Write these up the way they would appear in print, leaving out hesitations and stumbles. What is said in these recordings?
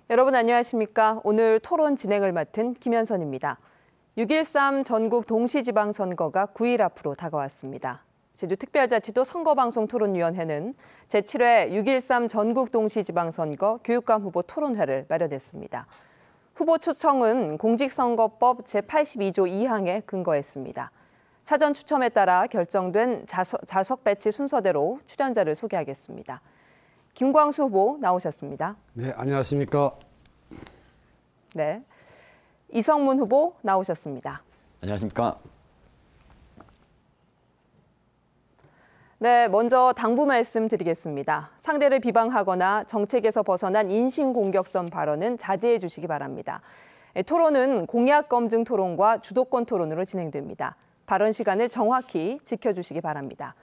여러분 안녕하십니까? 오늘 토론 진행을 맡은 김현선입니다. 6.13 전국 동시지방선거가 9일 앞으로 다가왔습니다. 제주특별자치도 선거방송토론위원회는 제7회 6.13 전국 동시지방선거 교육감 후보 토론회를 마련했습니다. 후보 초청은 공직선거법 제82조 2항에 근거했습니다. 사전 추첨에 따라 결정된 좌석 배치 순서대로 출연자를 소개하겠습니다. 김광수 후보 나오셨습니다. 네, 안녕하십니까? 네, 이성문 후보 나오셨습니다. 안녕하십니까? 네, 먼저 당부 말씀드리겠습니다. 상대를 비방하거나 정책에서 벗어난 인신공격성 발언은 자제해 주시기 바랍니다. 토론은 공약 검증 토론과 주도권 토론으로 진행됩니다. 발언 시간을 정확히 지켜주시기 바랍니다.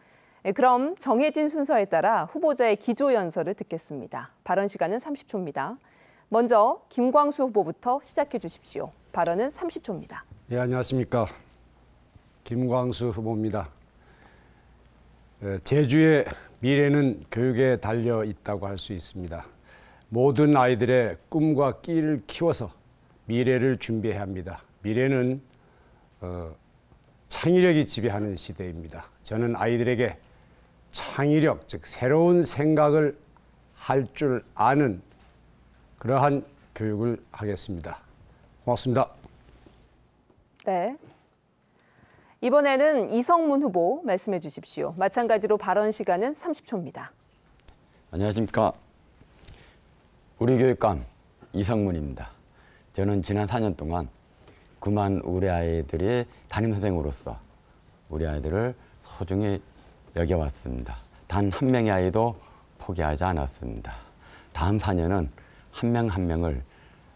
그럼 정해진 순서에 따라 후보자의 기조연설을 듣겠습니다. 발언 시간은 30초입니다. 먼저 김광수 후보부터 시작해 주십시오. 발언은 30초입니다. 예, 안녕하십니까? 김광수 후보입니다. 제주의 미래는 교육에 달려 있다고 할 수 있습니다. 모든 아이들의 꿈과 끼를 키워서 미래를 준비해야 합니다. 미래는 창의력이 지배하는 시대입니다. 저는 아이들에게 창의력, 즉 새로운 생각을 할 줄 아는 그러한 교육을 하겠습니다. 고맙습니다. 네. 이번에는 이성문 후보 말씀해 주십시오. 마찬가지로 발언 시간은 30초입니다. 안녕하십니까? 우리 교육감 이성문입니다. 저는 지난 4년 동안 9만 우리 아이들이 담임선생으로서 우리 아이들을 소중히 여겨왔습니다. 단 한 명의 아이도 포기하지 않았습니다. 다음 4년은 한 명 한 명을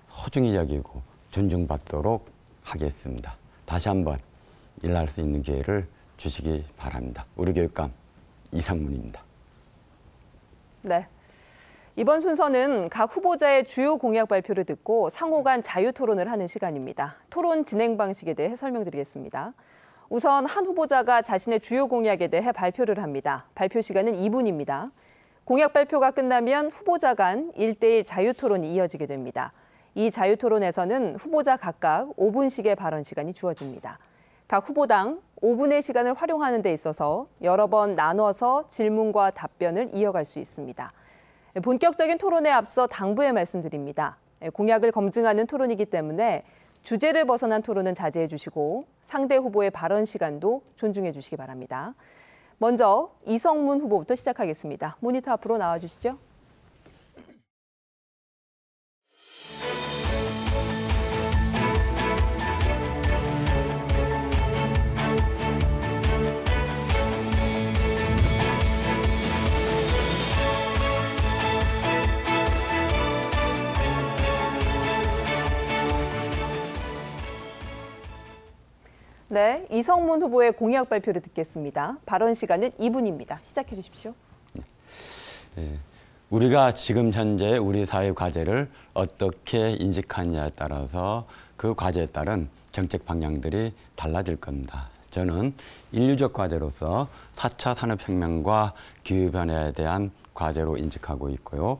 소중히 여기고 존중받도록 하겠습니다. 다시 한번 일할 수 있는 기회를 주시기 바랍니다. 우리 교육감 이성문입니다. 네. 이번 순서는 각 후보자의 주요 공약 발표를 듣고 상호 간 자유 토론을 하는 시간입니다. 토론 진행 방식에 대해 설명드리겠습니다. 우선 한 후보자가 자신의 주요 공약에 대해 발표를 합니다. 발표 시간은 2분입니다. 공약 발표가 끝나면 후보자 간 1대1 자유 토론이 이어지게 됩니다. 이 자유 토론에서는 후보자 각각 5분씩의 발언 시간이 주어집니다. 각 후보당 5분의 시간을 활용하는 데 있어서 여러 번 나눠서 질문과 답변을 이어갈 수 있습니다. 본격적인 토론에 앞서 당부의 말씀드립니다. 공약을 검증하는 토론이기 때문에 주제를 벗어난 토론은 자제해 주시고 상대 후보의 발언 시간도 존중해 주시기 바랍니다. 먼저 이성문 후보부터 시작하겠습니다. 모니터 앞으로 나와 주시죠. 네, 이성문 후보의 공약 발표를 듣겠습니다. 발언 시간은 2분입니다. 시작해 주십시오. 네. 우리가 지금 현재 우리 사회 과제를 어떻게 인식하느냐에 따라서 그 과제에 따른 정책 방향들이 달라질 겁니다. 저는 인류적 과제로서 4차 산업혁명과 기후변화에 대한 과제로 인식하고 있고요.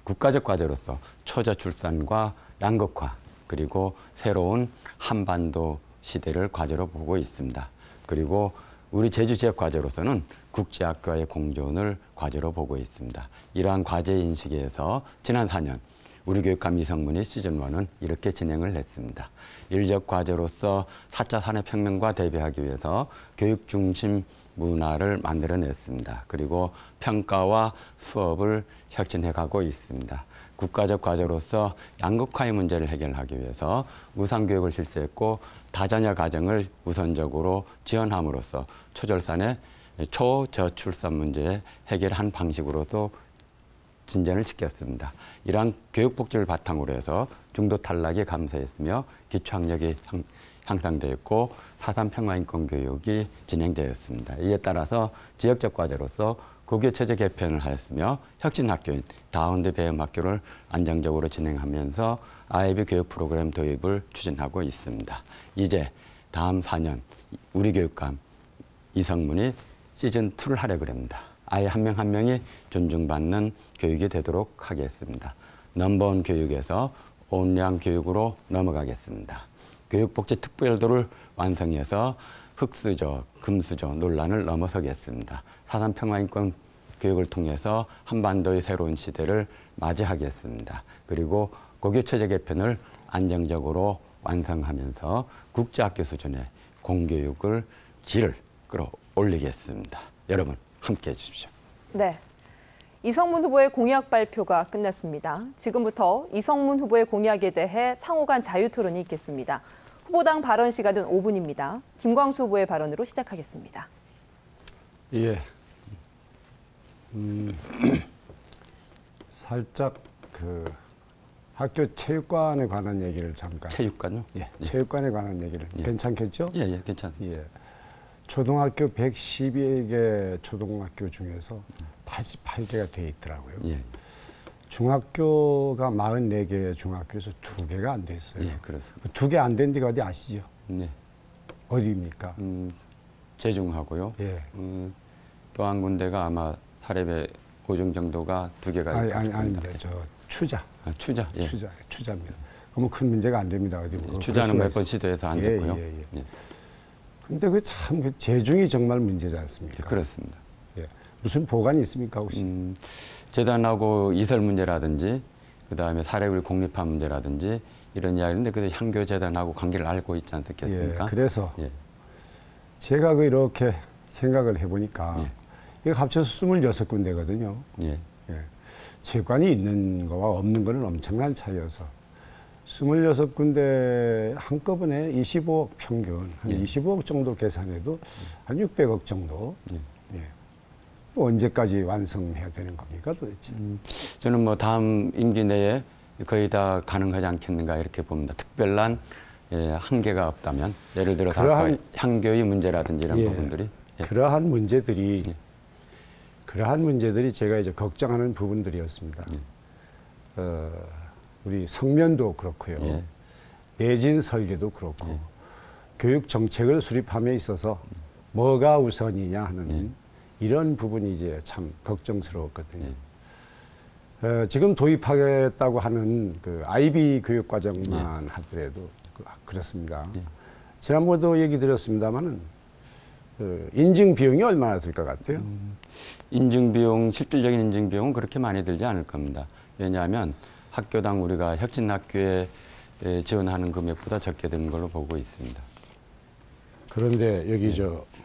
국가적 과제로서 초저출산과 양극화 그리고 새로운 한반도 시대를 과제로 보고 있습니다. 그리고 우리 제주 지역 과제로서는 국제학교와의 공존을 과제로 보고 있습니다. 이러한 과제 인식에서 지난 4년 우리 교육감 이성문이 시즌1은 이렇게 진행을 했습니다. 인류적 과제로서 4차 산업혁명과 대비하기 위해서 교육 중심 문화를 만들어냈습니다. 그리고 평가와 수업을 혁신해가고 있습니다. 국가적 과제로서 양극화의 문제를 해결하기 위해서 무상교육을 실시했고 다자녀 가정을 우선적으로 지원함으로써 초절산의 초저출산 문제 해결한 방식으로도 진전을 시켰습니다. 이러한 교육복지를 바탕으로 해서 중도 탈락이 감소했으며 기초학력이 향상되었고 4.3 평화인권교육이 진행되었습니다. 이에 따라서 지역적 과제로서 고교체제 개편을 하였으며 혁신학교인 다운드 배움학교를 안정적으로 진행하면서 아이비 교육 프로그램 도입을 추진하고 있습니다. 이제 다음 4년 우리 교육감 이성문이 시즌2를 하려고 합니다. 아이 한 명 한 명이 존중받는 교육이 되도록 하겠습니다. 넘버원 교육에서 온량 교육으로 넘어가겠습니다. 교육복지 특별도를 완성해서 흑수저, 금수저 논란을 넘어서겠습니다. 4.3 평화인권 교육을 통해서 한반도의 새로운 시대를 맞이하겠습니다. 그리고 고교 체제 개편을 안정적으로 완성하면서 국제학교 수준의 공교육을 질을 끌어올리겠습니다. 여러분 함께해 주십시오. 네. 이성문 후보의 공약 발표가 끝났습니다. 지금부터 이성문 후보의 공약에 대해 상호 간 자유토론이 있겠습니다. 후보당 발언 시간은 5분입니다. 김광수 후보의 발언으로 시작하겠습니다. 예. 살짝 그 학교 체육관에 관한 얘기를 잠깐. 체육관요? 예. 체육관에 관한 얘기를. 예. 괜찮겠죠? 예, 예, 괜찮습니다. 예. 초등학교 112개 초등학교 중에서 88개가 돼 있더라고요. 예, 중학교가 44개의 중학교에서 2개가 안 돼 있어요. 예, 그렇습니다. 2개 안 된 데가 어디 아시죠? 네, 어디입니까? 재중하고요. 예. 또 한 군데가 아마 사례배 고중 정도가 2개가 아닙니다. 저 추자. 아, 추자. 예. 추자입니다. 그러면 큰 문제가 안 됩니다. 어디 뭐 추자는 몇 번 시도해서 안 됐고요. 예. 근데 그 참 그 재중이 정말 문제지 않습니까? 예, 그렇습니다. 예. 무슨 보관이 있습니까 혹시? 재단하고 이설 문제라든지 그다음에 사례비 공립화 문제라든지 이런 이야기인데 그 향교 재단하고 관계를 알고 있지 않겠습니까? 예. 그래서 예. 제가 그 이렇게 생각을 해보니까 예. 이게 합쳐서 26군데거든요. 예. 예. 체육관이 있는 거와 없는 거는 엄청난 차이여서 26군데 한꺼번에 25억 평균, 한 예. 25억 정도 계산해도 한 600억 정도. 예. 예. 언제까지 완성해야 되는 겁니까 도대체? 저는 뭐 다음 임기 내에 거의 다 가능하지 않겠는가 이렇게 봅니다. 특별한 한계가 없다면 예를 들어서 아까 향교의 문제라든지 이런 예. 부분들이 그러한 문제들이 예. 그러한 문제들이 제가 이제 걱정하는 부분들이었습니다. 예. 우리 성면도 그렇고요. 예. 내진 설계도 그렇고 예. 교육 정책을 수립함에 있어서 뭐가 우선이냐 하는 이런 부분이 이제 참 걱정스러웠거든요. 지금 도입하겠다고 하는 그 IB 교육 과정만 하더라도 그렇습니다. 지난번에도 얘기 드렸습니다만은 그 인증 비용이 얼마나 들 것 같아요? 인증 비용, 실질적인 인증 비용은 그렇게 많이 들지 않을 겁니다. 왜냐하면 학교당 우리가 혁신학교에 지원하는 금액보다 적게 드는 걸로 보고 있습니다. 그런데 여기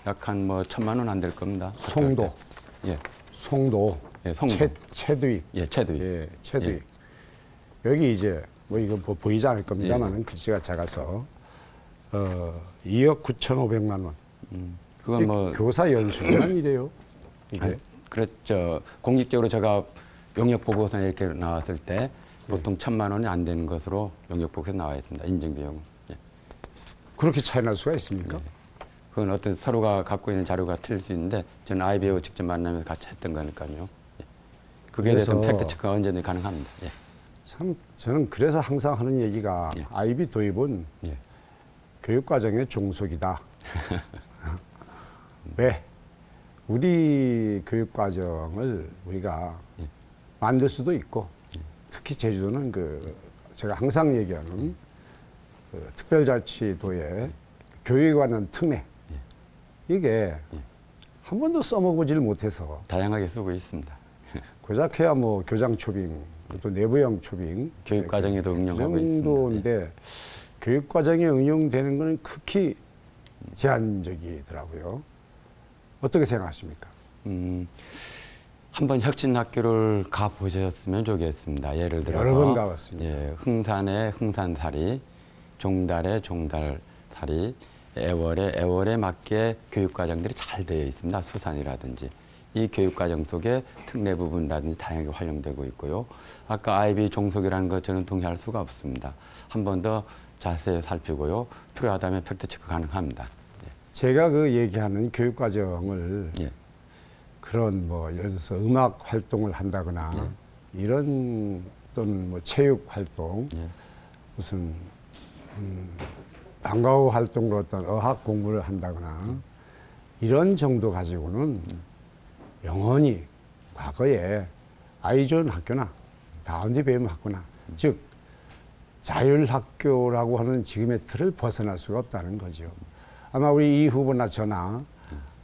약 한 뭐 1,000만 원 안 될 겁니다. 송도, 예, 송도, 예, 송도, 채두익, 예, 채두익, 예, 채두익. 여기 이제 뭐 이거 뭐 보이지 않을 겁니다만은 글씨가 작아서 2억 9,500만 원. 그건 뭐 교사 연수만 이래요. 이게 아니, 그렇죠. 공식적으로 제가 용역 보고서 이렇게 나왔을 때 보통 1,000만 원이 안 되는 것으로 용역 보고서 나와 있습니다. 인증 비용은. 예. 그렇게 차이 날 수가 있습니까? 그건 어떤 서로가 갖고 있는 자료가 틀릴 수 있는데 저는 IB하고 직접 만나면서 같이 했던 거니까요. 예. 그게 대해서 팩트 체크가 언제든지 가능합니다. 예. 참 저는 그래서 항상 하는 얘기가 예. IB 도입은 예. 교육과정의 종속이다. 왜? 우리 교육과정을 우리가 만들 수도 있고 특히 제주도는 그 제가 항상 얘기하는 그 특별자치도의 교육에 관한 특례 이게 한 번도 써먹어보질 못해서 다양하게 쓰고 있습니다. 고작해야 뭐 교장 초빙 또 내부형 초빙 교육 과정에도 응용하고 그 있습니다. 정도인데 교육 과정에 응용되는 것은 극히 제한적이더라고요. 어떻게 생각하십니까? 한번 혁신학교를 가 보셨으면 좋겠습니다. 예를 들어서 여러 번 가봤습니다. 예, 흥산의 흥산사리, 종달의 종달사리, 애월에 맞게 교육과정들이 잘 되어 있습니다. 수산이라든지. 이 교육과정 속에 특례 부분이라든지 다양하게 활용되고 있고요. 아까 IB 종속이라는 것 저는 동의할 수가 없습니다. 한 번 더 자세히 살피고요. 필요하다면 팩트체크 가능합니다. 제가 그 얘기하는 교육과정을 예. 그런 뭐 예를 들어서 음악 활동을 한다거나 이런 또는 뭐 체육 활동 무슨 방과후 활동으로 어떤 어학 공부를 한다거나 이런 정도 가지고는 영원히 과거에 아이 좋은 학교나 다운데 배움학구나. 즉 자율학교라고 하는 지금의 틀을 벗어날 수가 없다는 거죠. 아마 우리 이 후보나 저나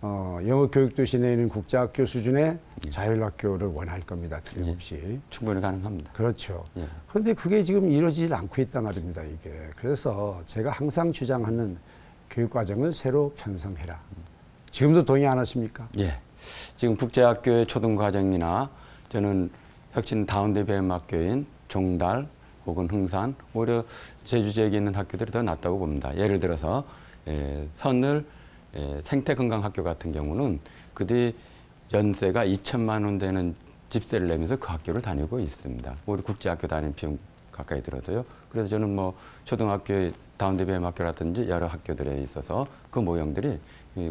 영어 교육도시 내에 있는 국제학교 수준의 자율학교를 원할 겁니다. 틀림없이. 충분히 가능합니다. 그렇죠. 예. 그런데 그게 지금 이루어지질 않고 있단 말입니다. 이게. 그래서 제가 항상 주장하는 교육과정을 새로 편성해라. 지금도 동의 안 하십니까? 예. 지금 국제학교의 초등과정이나 저는 혁신 다운대 배움학교인 종달 혹은 흥산, 오히려 제주 지역에 있는 학교들이 더 낫다고 봅니다. 예를 들어서 선을 생태건강학교 같은 경우는 그들이 연세가 2천만 원 되는 집세를 내면서 그 학교를 다니고 있습니다. 우리 국제학교 다니는 비용 가까이 들어서요. 그래서 저는 뭐 초등학교의 다운대 배움학교라든지 여러 학교들에 있어서 그 모형들이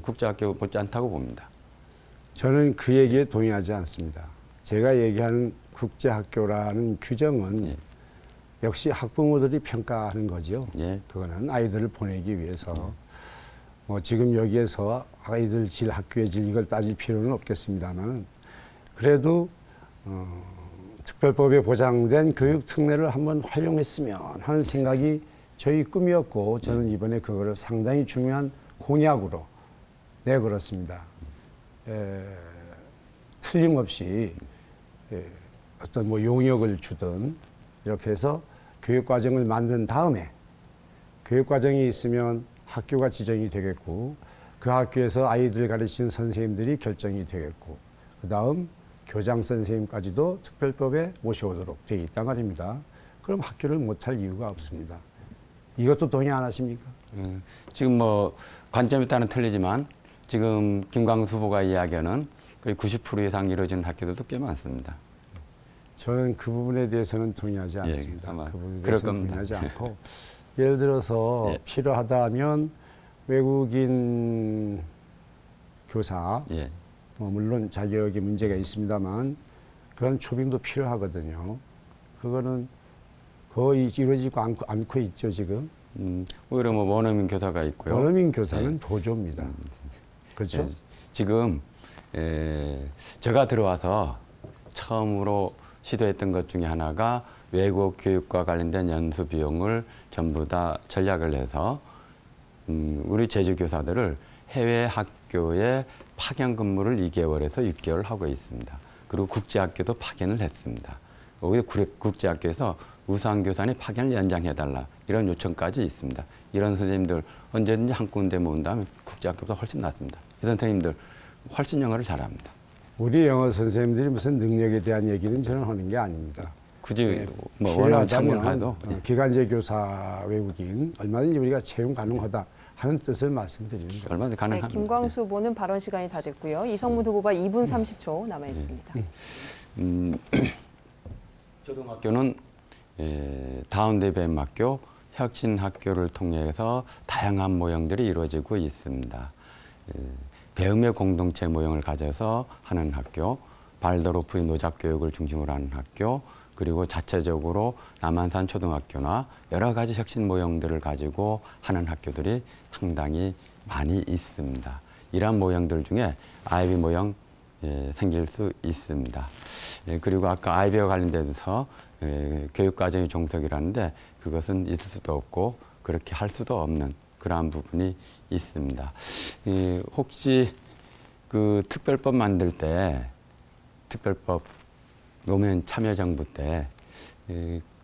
국제학교 못지않다고 봅니다. 저는 그 얘기에 동의하지 않습니다. 제가 얘기하는 국제학교라는 규정은 예. 역시 학부모들이 평가하는 거죠. 예. 그거는 아이들을 보내기 위해서. 지금 여기에서 아이들 질, 학교의 질 이걸 따질 필요는 없겠습니다만 그래도 특별법에 보장된 교육 특례를 한번 활용했으면 하는 생각이 저희 꿈이었고 저는 이번에 그거를 상당히 중요한 공약으로 내걸었습니다. 틀림없이 어떤 뭐 용역을 주든 이렇게 해서 교육과정을 만든 다음에 교육과정이 있으면 학교가 지정이 되겠고 그 학교에서 아이들 가르치는 선생님들이 결정이 되겠고 그 다음 교장 선생님까지도 특별법에 모셔오도록 되어 있단 말입니다. 그럼 학교를 못할 이유가 없습니다. 이것도 동의 안 하십니까? 지금 뭐 관점에 따라 틀리지만 지금 김광수 후보가 이야기하는 거의 90% 이상 이루어지는 학교들도 꽤 많습니다. 저는 그 부분에 대해서는 동의하지 예, 않습니다. 아마 그 부분에 그럴 대해서는 겁니다. 동의하지 않고 예를 들어서 예. 필요하다면 외국인 교사 예. 물론 자격에 문제가 있습니다만 그런 초빙도 필요하거든요. 그거는 거의 이루어지고 않고 있죠 지금. 오히려 뭐 원어민 교사가 있고요. 원어민 교사는 예. 보조입니다. 그렇죠? 예, 지금 제가 들어와서 처음으로 시도했던 것 중에 하나가 외국 교육과 관련된 연수 비용을 전부 다 전략을 내서 우리 제주 교사들을 해외 학교에 파견 근무를 2개월에서 6개월 하고 있습니다. 그리고 국제학교도 파견을 했습니다. 오히려 국제학교에서 우수한 교사님 파견을 연장해달라 이런 요청까지 있습니다. 이런 선생님들 언제든지 한 군데 모은다면 국제학교보다 훨씬 낫습니다. 이 선생님들 훨씬 영어를 잘합니다. 우리 영어 선생님들이 무슨 능력에 대한 얘기는 저는 하는 게 아닙니다. 굳이 뭐 원어를 참고해도 기간제 교사 외국인 얼마든지 우리가 채용 가능하다 하는 뜻을 말씀드리는 거예요. 얼마든지 가능합니다. 네, 김광수 후보는 발언 시간이 다 됐고요. 이성문 후보가 2분 30초 남아 있습니다. 초등학교는 다운대 배움학교, 혁신학교를 통해서 다양한 모형들이 이루어지고 있습니다. 배움의 공동체 모형을 가져서 하는 학교, 발더로프의 노작교육을 중심으로 하는 학교, 그리고 자체적으로 남한산 초등학교나 여러 가지 혁신 모형들을 가지고 하는 학교들이 상당히 많이 있습니다. 이러한 모형들 중에 아이비 모형 생길 수 있습니다. 그리고 아까 아이비와 관련돼서 교육과정의 종속이라는데 그것은 있을 수도 없고 그렇게 할 수도 없는 그러한 부분이 있습니다. 혹시 그 특별법 만들 때 특별법 노무현 참여정부 때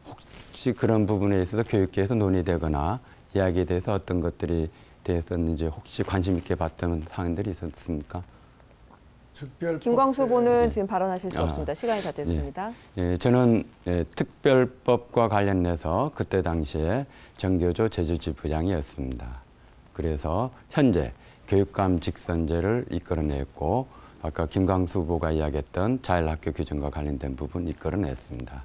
혹시 그런 부분에 있어서 교육계에서 논의되거나 이야기에 대해서 어떤 것들이 되었었는지 혹시 관심 있게 봤던 사항들이 있었습니까? 김광수 후보는 지금 발언하실 수 없습니다. 시간이 다 됐습니다. 저는 특별법과 관련해서 그때 당시에 정교조 제주지부장이었습니다. 그래서 현재 교육감 직선제를 이끌어냈고 아까 김광수 후보가 이야기했던 자율학교 규정과 관련된 부분 이끌어냈습니다.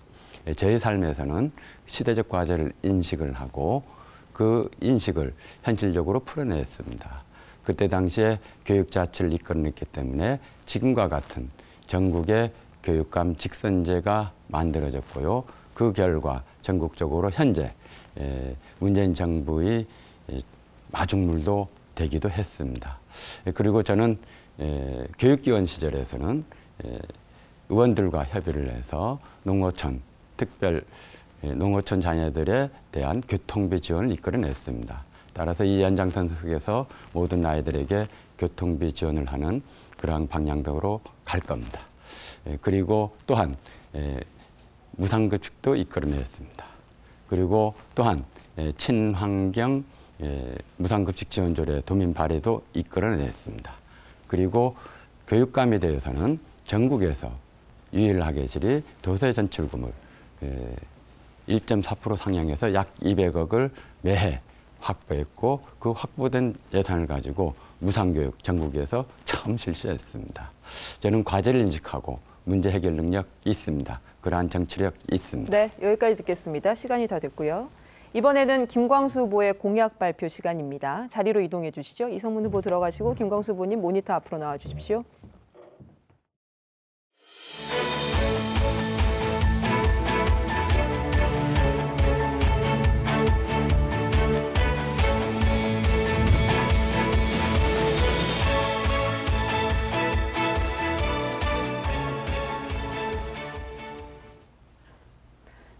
제 삶에서는 시대적 과제를 인식을 하고 그 인식을 현실적으로 풀어냈습니다. 그때 당시에 교육자치를 이끌어냈기 때문에 지금과 같은 전국의 교육감 직선제가 만들어졌고요. 그 결과 전국적으로 현재 문재인 정부의 마중물도 되기도 했습니다. 그리고 저는 교육기원 시절에서는 의원들과 협의를 해서 농어촌 특별 농어촌 자녀들에 대한 교통비 지원을 이끌어냈습니다. 따라서 이 연장선 속에서 모든 아이들에게 교통비 지원을 하는 그러한 방향으로 갈 겁니다. 그리고 또한 무상급식도 이끌어냈습니다. 그리고 또한 친환경 무상급식 지원조례 도민 발의도 이끌어냈습니다. 그리고 교육감에 대해서는 전국에서 유일하게 질이 도서 전출금을 1.4% 상향해서 약 200억을 매해 확보했고 그 확보된 예산을 가지고 무상교육 전국에서 처음 실시했습니다. 저는 과제를 인식하고 문제 해결 능력 있습니다. 그러한 정치력 있습니다. 네, 여기까지 듣겠습니다. 시간이 다 됐고요. 이번에는 김광수 후보의 공약 발표 시간입니다. 자리로 이동해 주시죠. 이성문 후보 들어가시고 김광수 후보님 모니터 앞으로 나와 주십시오.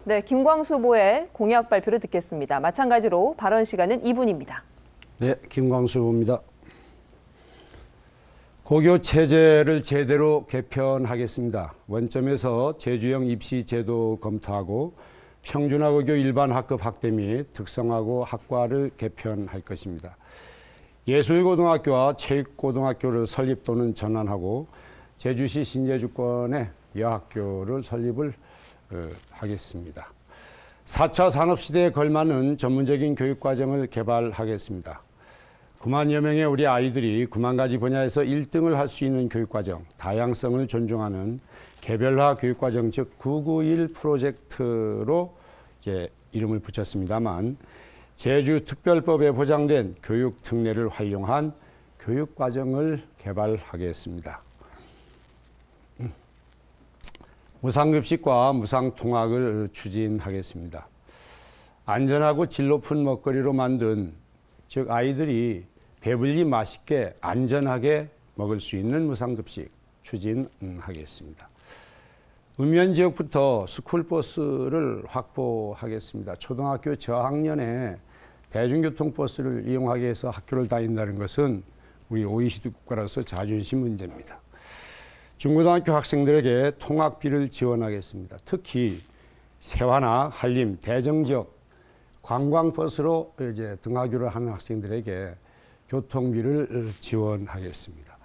네, 김광수 후보의 공약 발표를 듣겠습니다. 마찬가지로 발언 시간은 2분입니다. 네, 김광수 후보입니다. 고교 체제를 제대로 개편하겠습니다. 원점에서 제주형 입시 제도 검토하고 평준화고교 일반 학급 확대 및 특성화고 학과를 개편할 것입니다. 예술고등학교와 체육고등학교를 설립 또는 전환하고 제주시 신제주권의 여학교를 설립을 하겠습니다. 4차 산업시대에 걸맞는 전문적인 교육과정을 개발하겠습니다. 9만여 명의 우리 아이들이 9만 가지 분야에서 1등을 할 수 있는 교육과정, 다양성을 존중하는 개별화 교육과정, 즉 991 프로젝트로 이름을 붙였습니다만 제주특별법에 보장된 교육 특례를 활용한 교육과정을 개발하겠습니다. 무상급식과 무상통학을 추진하겠습니다. 안전하고 질 높은 먹거리로 만든, 즉 아이들이 배불리 맛있게 안전하게 먹을 수 있는 무상급식 추진하겠습니다. 읍면지역부터 스쿨버스를 확보하겠습니다. 초등학교 저학년에 대중교통버스를 이용하게 해서 학교를 다닌다는 것은 우리 OECD 국가로서 자존심 문제입니다. 중고등학교 학생들에게 통학비를 지원하겠습니다. 특히 세화나 한림, 대정 지역 관광버스로 이제 등하교를 하는 학생들에게 교통비를 지원하겠습니다.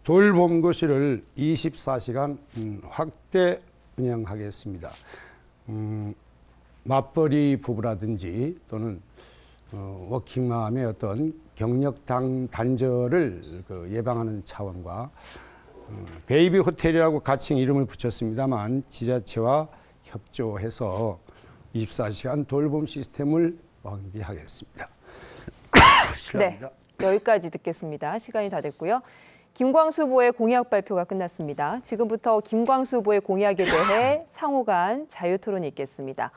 돌봄거실을 24시간 확대 운영하겠습니다. 맞벌이 부부라든지 또는 워킹맘의 어떤 경력 단절을 예방하는 차원과 베이비 호텔이라고 가칭 이름을 붙였습니다만 지자체와 협조해서 24시간 돌봄 시스템을 완비하겠습니다. 네, 여기까지 듣겠습니다. 시간이 다 됐고요. 김광수 후보의 공약 발표가 끝났습니다. 지금부터 김광수 후보의 공약에 대해 상호 간 자유토론이 있겠습니다.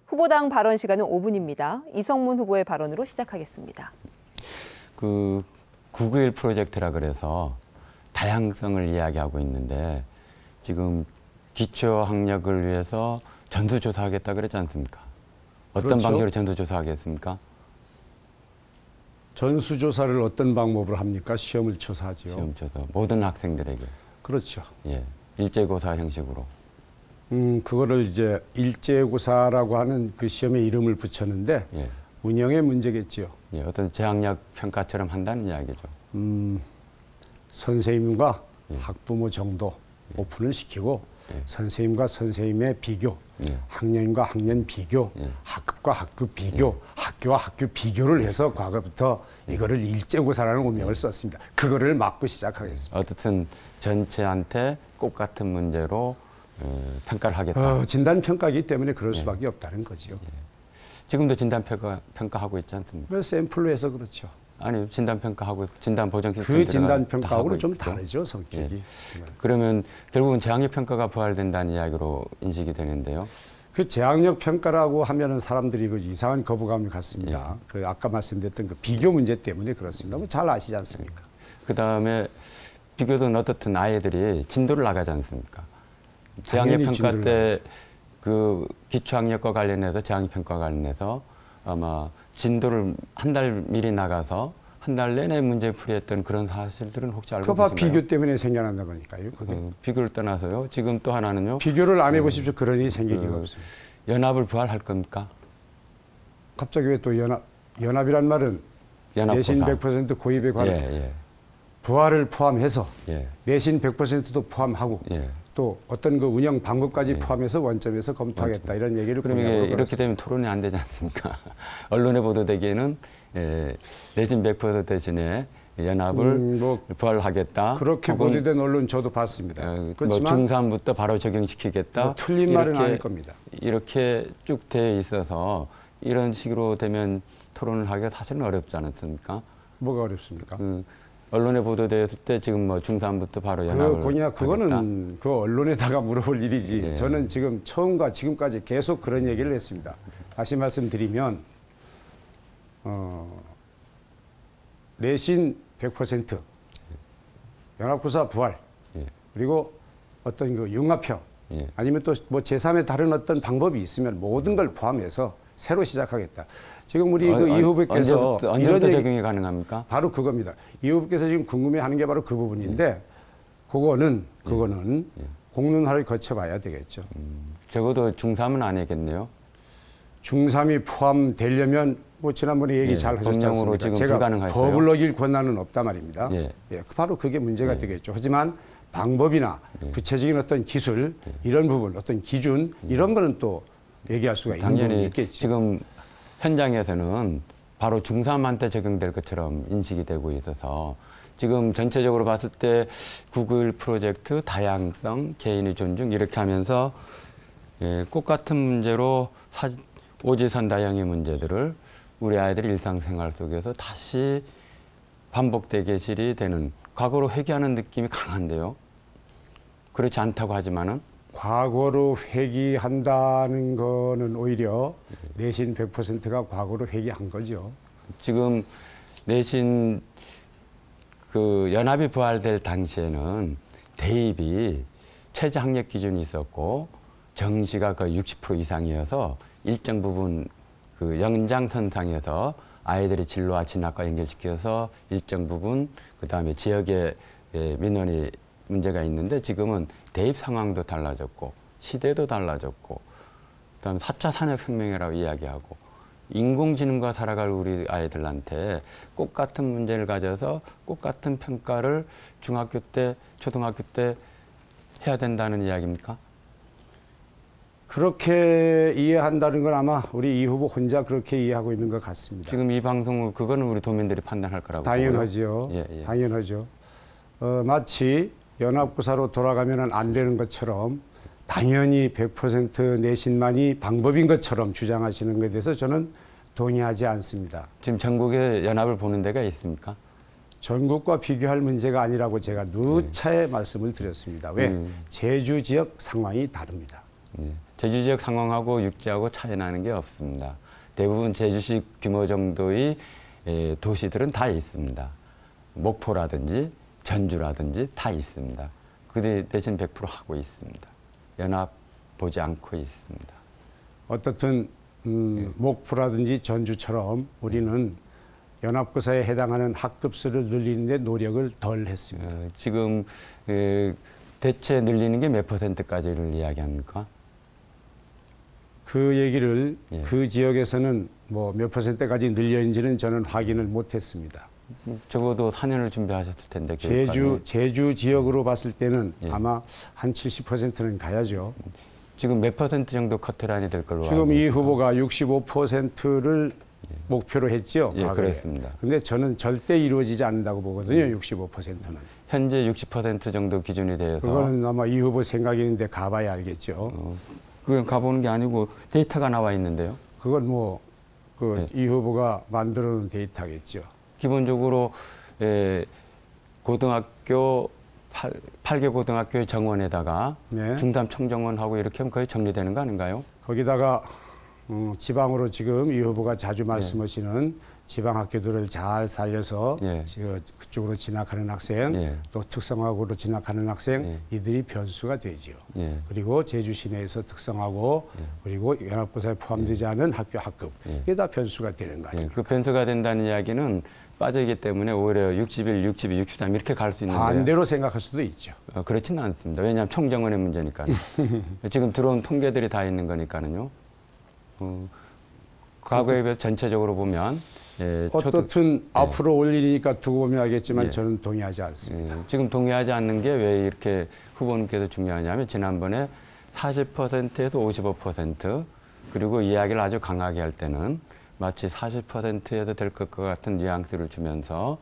후보당 발언 시간은 5분입니다. 이성문 후보의 발언으로 시작하겠습니다. 991 프로젝트라 그래서 다양성을 이야기하고 있는데 지금 기초학력을 위해서 전수조사하겠다 그러지 않습니까? 어떤 그렇죠. 방식으로 전수조사하겠습니까? 전수조사를 어떤 방법으로 합니까? 시험을 쳐서 하죠. 시험 쳐서 모든 학생들에게. 그렇죠. 예, 일제고사 형식으로. 그거를 이제 일제고사라고 하는 그 시험에 이름을 붙였는데 예. 운영의 문제겠죠. 예, 어떤 재학력 평가처럼 한다는 이야기죠. 선생님과 예. 학부모 정도 오픈을 시키고 예. 선생님과 선생님의 비교, 예. 학년과 학년 비교, 예. 학급과 학급 비교, 학교와 학교 비교를 해서 과거부터 이거를 일제고사라는 오명을 썼습니다. 그거를 막고 시작하겠습니다. 어떻든 전체한테 꼭 같은 문제로 평가를 하겠다. 진단평가이기 때문에 그럴 수밖에 없다는 거죠. 지금도 진단평가하고 있지 않습니까? 그래서 샘플로 해서 그렇죠. 아니, 진단평가하고 진단보정 시스템 그 진단평가하고는 좀 다르죠, 성격이. 예. 그러면 결국은 재학력 평가가 부활된다는 이야기로 인식이 되는데요. 그 재학력 평가라고 하면은 사람들이 그 이상한 거부감을 갖습니다. 그 아까 말씀드렸던 그 비교 문제 때문에 그렇습니다. 뭐 잘 아시지 않습니까? 그다음에 비교든 어떻든 아이들이 진도를 나가지 않습니까? 재학력 평가 때 그 기초학력과 관련해서 재학력평가 관련해서 아마 진도를 한 달 미리 나가서 한 달 내내 문제 풀이했던 그런 사실들은 혹시 알고 그거 계신가요? 비교 때문에 생겨난다 거니까요. 그게. 비교를 떠나서요. 지금 또 하나는요. 비교를 안 해보십시오. 그런 일이 생길 리가 없습니다. 연합을 부활할 겁니까? 갑자기 왜 또 연합이란 말은 내신 연합고사. 100% 고입에 관한 예, 부활을 포함해서 예, 내신 100%도 포함하고 예. 또 어떤 그 운영 방법까지 예. 포함해서 원점에서 검토하겠다 이런 얘기를 그럼 공약으로 이게 이렇게 되면 토론이 안 되지 않습니까? 언론에 보도되기에는 내신 100% 대신에 연합을 뭐 부활하겠다. 그렇게 혹은 보도된 언론 저도 봤습니다. 뭐 그렇지만 중3부터 바로 적용시키겠다. 뭐 틀린 말은 이렇게, 아닐 겁니다. 이렇게 쭉 되어 있어서 이런 식으로 되면 토론을 하기가 사실은 어렵지 않습니까? 뭐가 어렵습니까? 언론에 보도됐을 때 지금 뭐 중3부터 바로 연합을 그거는 그 언론에다가 물어볼 일이지. 예. 저는 지금 처음과 지금까지 계속 그런 얘기를 했습니다. 다시 말씀드리면 내신 100%, 연합고사 부활, 예. 그리고 어떤 그 융합형, 예. 아니면 또 뭐 제3의 다른 어떤 방법이 있으면 모든 걸 포함해서 새로 시작하겠다. 지금 우리 그 이 후보께서 언제부터 적용이 가능합니까? 바로 그겁니다. 이 후보께서 지금 궁금해하는 게 바로 그 부분인데 그거는 공론화를 거쳐봐야 되겠죠. 적어도 중3은 안 하겠네요. 중3이 포함되려면 뭐 지난번에 얘기 예, 잘 하셨지 법령으로 않습니까? 지금 제가 불가능하세요? 법을 어길 권한은 없단 말입니다. 예. 바로 그게 문제가 되겠죠. 하지만 방법이나 구체적인 어떤 기술 이런 부분, 어떤 기준 이런 거는 또 얘기할 수가 있는 부분이 당연히 있겠죠. 지금 현장에서는 바로 중3한테 적용될 것처럼 인식이 되고 있어서 지금 전체적으로 봤을 때 구글 프로젝트, 다양성, 개인의 존중 이렇게 하면서 꽃 같은 문제로 오지선다형의 문제들을 우리 아이들이 일상생활 속에서 다시 반복되게 되는 과거로 회귀하는 느낌이 강한데요. 그렇지 않다고 하지만은 과거로 회귀한다는 거는 오히려 내신 100%가 과거로 회귀한 거죠. 지금 내신 그 연합이 부활될 당시에는 대입이 최저 학력 기준이 있었고 정시가 거의 60% 이상이어서 일정 부분 그 연장선상에서 아이들의 진로와 진학과 연결시켜서 일정 부분 그다음에 지역의 민원이 문제가 있는데 지금은 대입 상황도 달라졌고 시대도 달라졌고 그다음에 4차 산업혁명이라고 이야기하고 인공지능과 살아갈 우리 아이들한테 꽃 같은 문제를 가져서 꽃 같은 평가를 중학교 때, 초등학교 때 해야 된다는 이야기입니까? 그렇게 이해한다는 건 아마 우리 이 후보 혼자 그렇게 이해하고 있는 것 같습니다. 지금 이 방송을 그거는 우리 도민들이 판단할 거라고 당연하죠. 보고요. 예. 당연하죠. 마치 연합고사로 돌아가면 안 되는 것처럼 당연히 100% 내신만이 방법인 것처럼 주장하시는 것에 대해서 저는 동의하지 않습니다. 지금 전국에 연합을 보는 데가 있습니까? 전국과 비교할 문제가 아니라고 제가 누차에 말씀을 드렸습니다. 왜? 제주 지역 상황이 다릅니다. 제주 지역 상황하고 육지하고 차이 나는 게 없습니다. 대부분 제주시 규모 정도의 도시들은 다 있습니다. 목포라든지 전주라든지 다 있습니다. 그 대신 100% 하고 있습니다. 연합 보지 않고 있습니다. 어떻든 목포라든지 전주처럼 우리는 연합고사에 해당하는 학급수를 늘리는 데 노력을 덜 했습니다. 지금 대체 늘리는 게 몇 %까지를 이야기합니까? 그 얘기를 그 지역에서는 뭐 몇 %까지 늘렸는지는 저는 확인을 못했습니다. 적어도 4년을 준비하셨을 텐데. 제주 지역으로 봤을 때는 아마 한 70%는 가야죠. 지금 몇 % 정도 커트라인이 될 걸로 지금 알고 이 있습니다. 후보가 65%를 목표로 했죠. 예, 그렇습니다. 그런데 저는 절대 이루어지지 않는다고 보거든요. 65%는. 현재 60% 정도 기준이 되어서. 그거는 아마 이 후보 생각인데 가봐야 알겠죠. 그건 가보는 게 아니고 데이터가 나와 있는데요. 그건 뭐 이 후보가 만들어 놓은 데이터겠죠. 기본적으로 고등학교 8개 고등학교의 정원에다가 네. 중삼 청정원하고 이렇게 하면 거의 정리되는 거 아닌가요? 거기다가 지방으로 지금 이 후보가 자주 말씀하시는 지방 학교들을 잘 살려서 예. 그쪽으로 진학하는 학생, 예. 또 특성화고로 진학하는 학생, 예. 이들이 변수가 되지요. 예. 그리고 제주 시내에서 특성화고, 그리고 연합고사에 포함되지 않은 학교 학급, 이게 다 변수가 되는 거 예. 아닙니까? 그 변수가 된다는 이야기는 빠지기 때문에 오히려 61, 62, 63 이렇게 갈 수 있는데 반대로 생각할 수도 있죠. 그렇지는 않습니다. 왜냐하면 총정원의 문제니까. 지금 들어온 통계들이 다 있는 거니까는요. 과거에 비해서 전체적으로 보면 어떻든 앞으로 올 일이니까 두고 보면 알겠지만 저는 동의하지 않습니다. 지금 동의하지 않는 게 왜 이렇게 후보님께서 중요하냐면 지난번에 40%에서 55% 그리고 이야기를 아주 강하게 할 때는 마치 40%에도 될 것 같은 뉘앙스를 주면서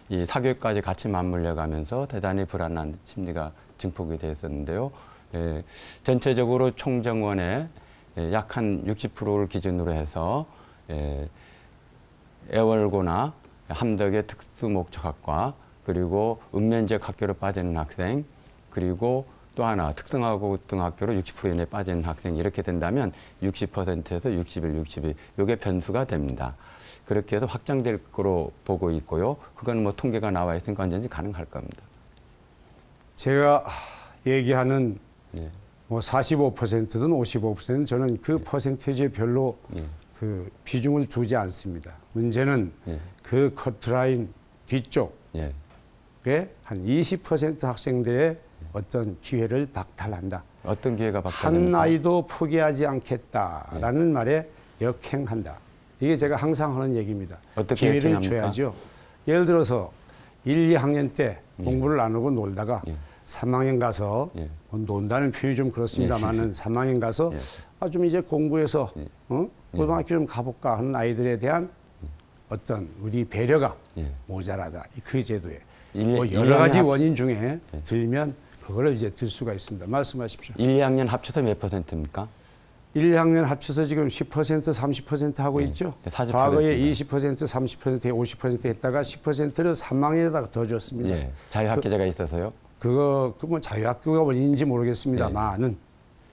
이 사교육까지 같이 맞물려 가면서 대단히 불안한 심리가 증폭이 됐었는데요. 전체적으로 총정원의 약 한 60%를 기준으로 해서 애월고나 함덕의 특수목적학과 그리고 읍면지역 학교로 빠지는 학생 그리고 또 하나 특성화고 등 학교로 60% 이내에 빠지는 학생 이렇게 된다면 60%에서 61, 62 이게 변수가 됩니다. 그렇게 해서 확장될 거로 보고 있고요. 그건 뭐 통계가 나와 있으니까 언제든지 가능할 겁니다. 제가 얘기하는 뭐 45%든 55%든 저는 그 퍼센테이지에 별로 그 비중을 두지 않습니다. 문제는 그 커트라인 뒤쪽에 한 20% 학생들의 어떤 기회를 박탈한다. 어떤 기회가 박탈됩니까? 한 아이도 포기하지 않겠다라는 말에 역행한다. 이게 제가 항상 하는 얘기입니다. 어떻게 기회를 역행합니까? 줘야죠. 예를 들어서 1, 2학년 때 공부를 안 하고 놀다가 3학년 가서 뭐 논다는 표현이 좀 그렇습니다만은 3학년 가서 좀 이제 공부해서 고등학교 좀 가볼까 하는 아이들에 대한 어떤 우리 배려가 모자라다. 그 제도에 뭐 여러 가지 원인 중에 들면 그걸 이제 들 수가 있습니다. 말씀하십시오. 1, 2학년 합쳐서 몇 %입니까? 1, 2학년 합쳐서 지금 10%, 30% 하고 있죠. 40%. 과거에 20%, 30%, 50% 했다가 10%를 3학년에다가 더 줬습니다. 자유학계제가 있어서요? 그거 뭐 자유학교가 원인인지 모르겠습니다만은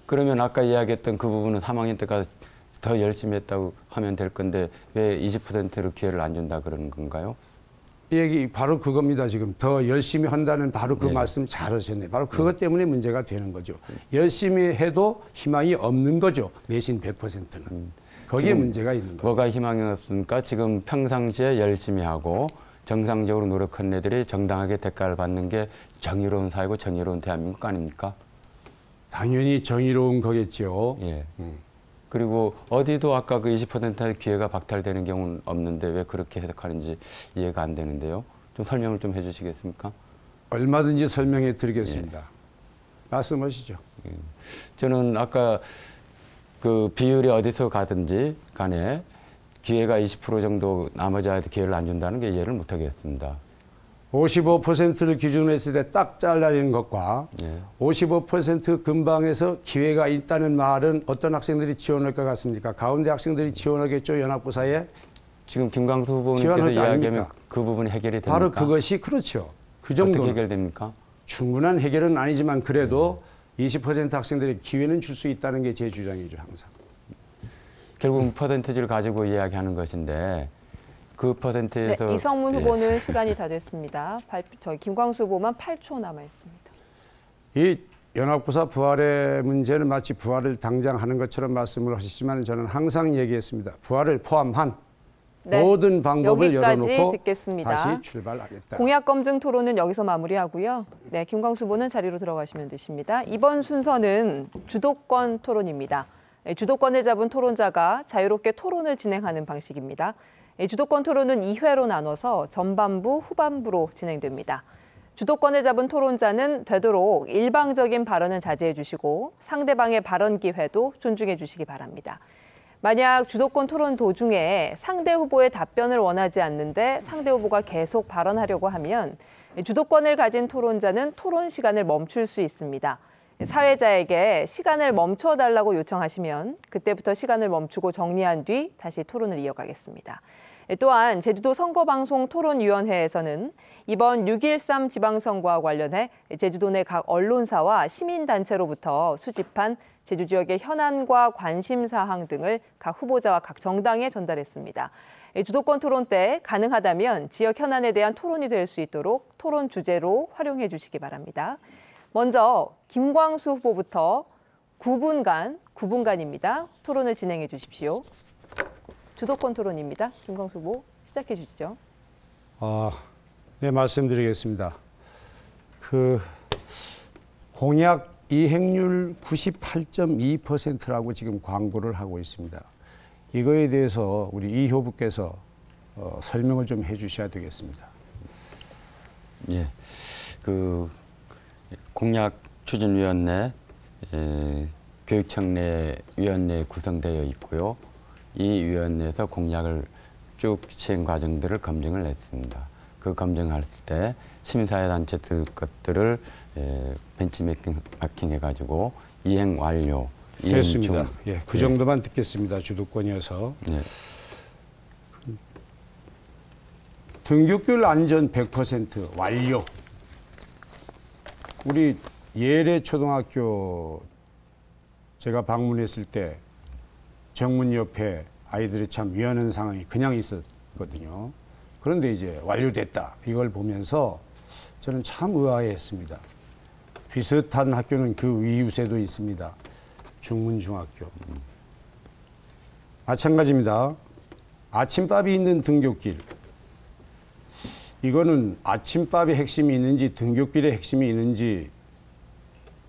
그러면 아까 이야기했던 그 부분은 3학년 때까지 더 열심히 했다고 하면 될 건데 왜 20%를 기회를 안 준다 그러는 건가요? 얘기 바로 그겁니다. 지금 더 열심히 한다는 바로 그 말씀 잘하셨네. 바로 그것 때문에 문제가 되는 거죠. 열심히 해도 희망이 없는 거죠. 내신 100%는. 거기에 문제가 있는 거예요. 뭐가 희망이 없습니까? 지금 평상시에 열심히 하고 정상적으로 노력한 애들이 정당하게 대가를 받는 게 정의로운 사회고 정의로운 대한민국 아닙니까? 당연히 정의로운 거겠죠. 그리고 어디도 아까 그 20%의 기회가 박탈되는 경우는 없는데 왜 그렇게 해석하는지 이해가 안 되는데요. 좀 설명을 좀 해주시겠습니까? 얼마든지 설명해 드리겠습니다. 말씀하시죠. 저는 아까 그 비율이 어디서 가든지 간에 기회가 20% 정도 나머지 아이들 기회를 안 준다는 게 이해를 못 하겠습니다. 55%를 기준으로 했을 때 딱 잘라낸 것과 55% 근방에서 기회가 있다는 말은 어떤 학생들이 지원할 것 같습니까? 가운데 학생들이 지원하겠죠, 연합고사에? 지금 김광수 후보님께서 이야기하면 그 부분이 해결이 됩니까? 바로 그것이 그렇죠. 그 정도는. 어떻게 해결됩니까? 충분한 해결은 아니지만 그래도 20% 학생들의 기회는 줄 수 있다는 게 제 주장이죠, 항상. 결국 퍼센티지를 가지고 이야기하는 것인데 그 퍼센트에서 네, 이성문 후보는 시간이 다 됐습니다. 저희 김광수 후보만 8초 남아 있습니다. 이 연합고사 부활의 문제는 마치 부활을 당장 하는 것처럼 말씀을 하시지만 저는 항상 얘기했습니다. 부활을 포함한 모든 방법을 열어놓고 듣겠습니다. 다시 출발하겠다. 공약검증 토론은 여기서 마무리하고요. 네, 김광수 후보는 자리로 들어가시면 되십니다. 이번 순서는 주도권 토론입니다. 주도권을 잡은 토론자가 자유롭게 토론을 진행하는 방식입니다. 주도권 토론은 2회로 나눠서 전반부, 후반부로 진행됩니다. 주도권을 잡은 토론자는 되도록 일방적인 발언은 자제해 주시고 상대방의 발언 기회도 존중해 주시기 바랍니다. 만약 주도권 토론 도중에 상대 후보의 답변을 원하지 않는데 상대 후보가 계속 발언하려고 하면 주도권을 가진 토론자는 토론 시간을 멈출 수 있습니다. 사회자에게 시간을 멈춰달라고 요청하시면 그때부터 시간을 멈추고 정리한 뒤 다시 토론을 이어가겠습니다. 또한 제주도 선거방송 토론위원회에서는 이번 6.13 지방선거와 관련해 제주도 내 각 언론사와 시민단체로부터 수집한 제주 지역의 현안과 관심사항 등을 각 후보자와 각 정당에 전달했습니다. 주도권 토론 때 가능하다면 지역 현안에 대한 토론이 될 수 있도록 토론 주제로 활용해 주시기 바랍니다. 먼저 김광수 후보부터 9분간입니다. 토론을 진행해 주십시오. 주도권 토론입니다. 김광수 후보 시작해 주시죠. 네, 말씀드리겠습니다. 공약 이행률 98.2%라고 지금 광고를 하고 있습니다. 이거에 대해서 우리 이 후보께서 설명을 좀 해주셔야 되겠습니다. 예, 공약 추진위원회 교육청내 위원회 구성되어 있고요. 이 위원회에서 공약을 쭉 시행 과정들을 검증을 했습니다. 그 검증할 때 시민사회단체들 것들을 벤치마킹 해가지고 이행 완료, 이행 됐습니다. 중. 예, 그 정도만 듣겠습니다. 주도권이어서. 예. 등굣길 안전 100% 완료. 우리 예래 초등학교 제가 방문했을 때 정문 옆에 아이들이 참 미안한 상황이 그냥 있었거든요. 그런데 이제 완료됐다. 이걸 보면서 저는 참 의아해했습니다. 비슷한 학교는 그 이웃에도 있습니다. 중문중학교. 마찬가지입니다. 아침밥이 있는 등굣길. 이거는 아침밥의 핵심이 있는지 등굣길의 핵심이 있는지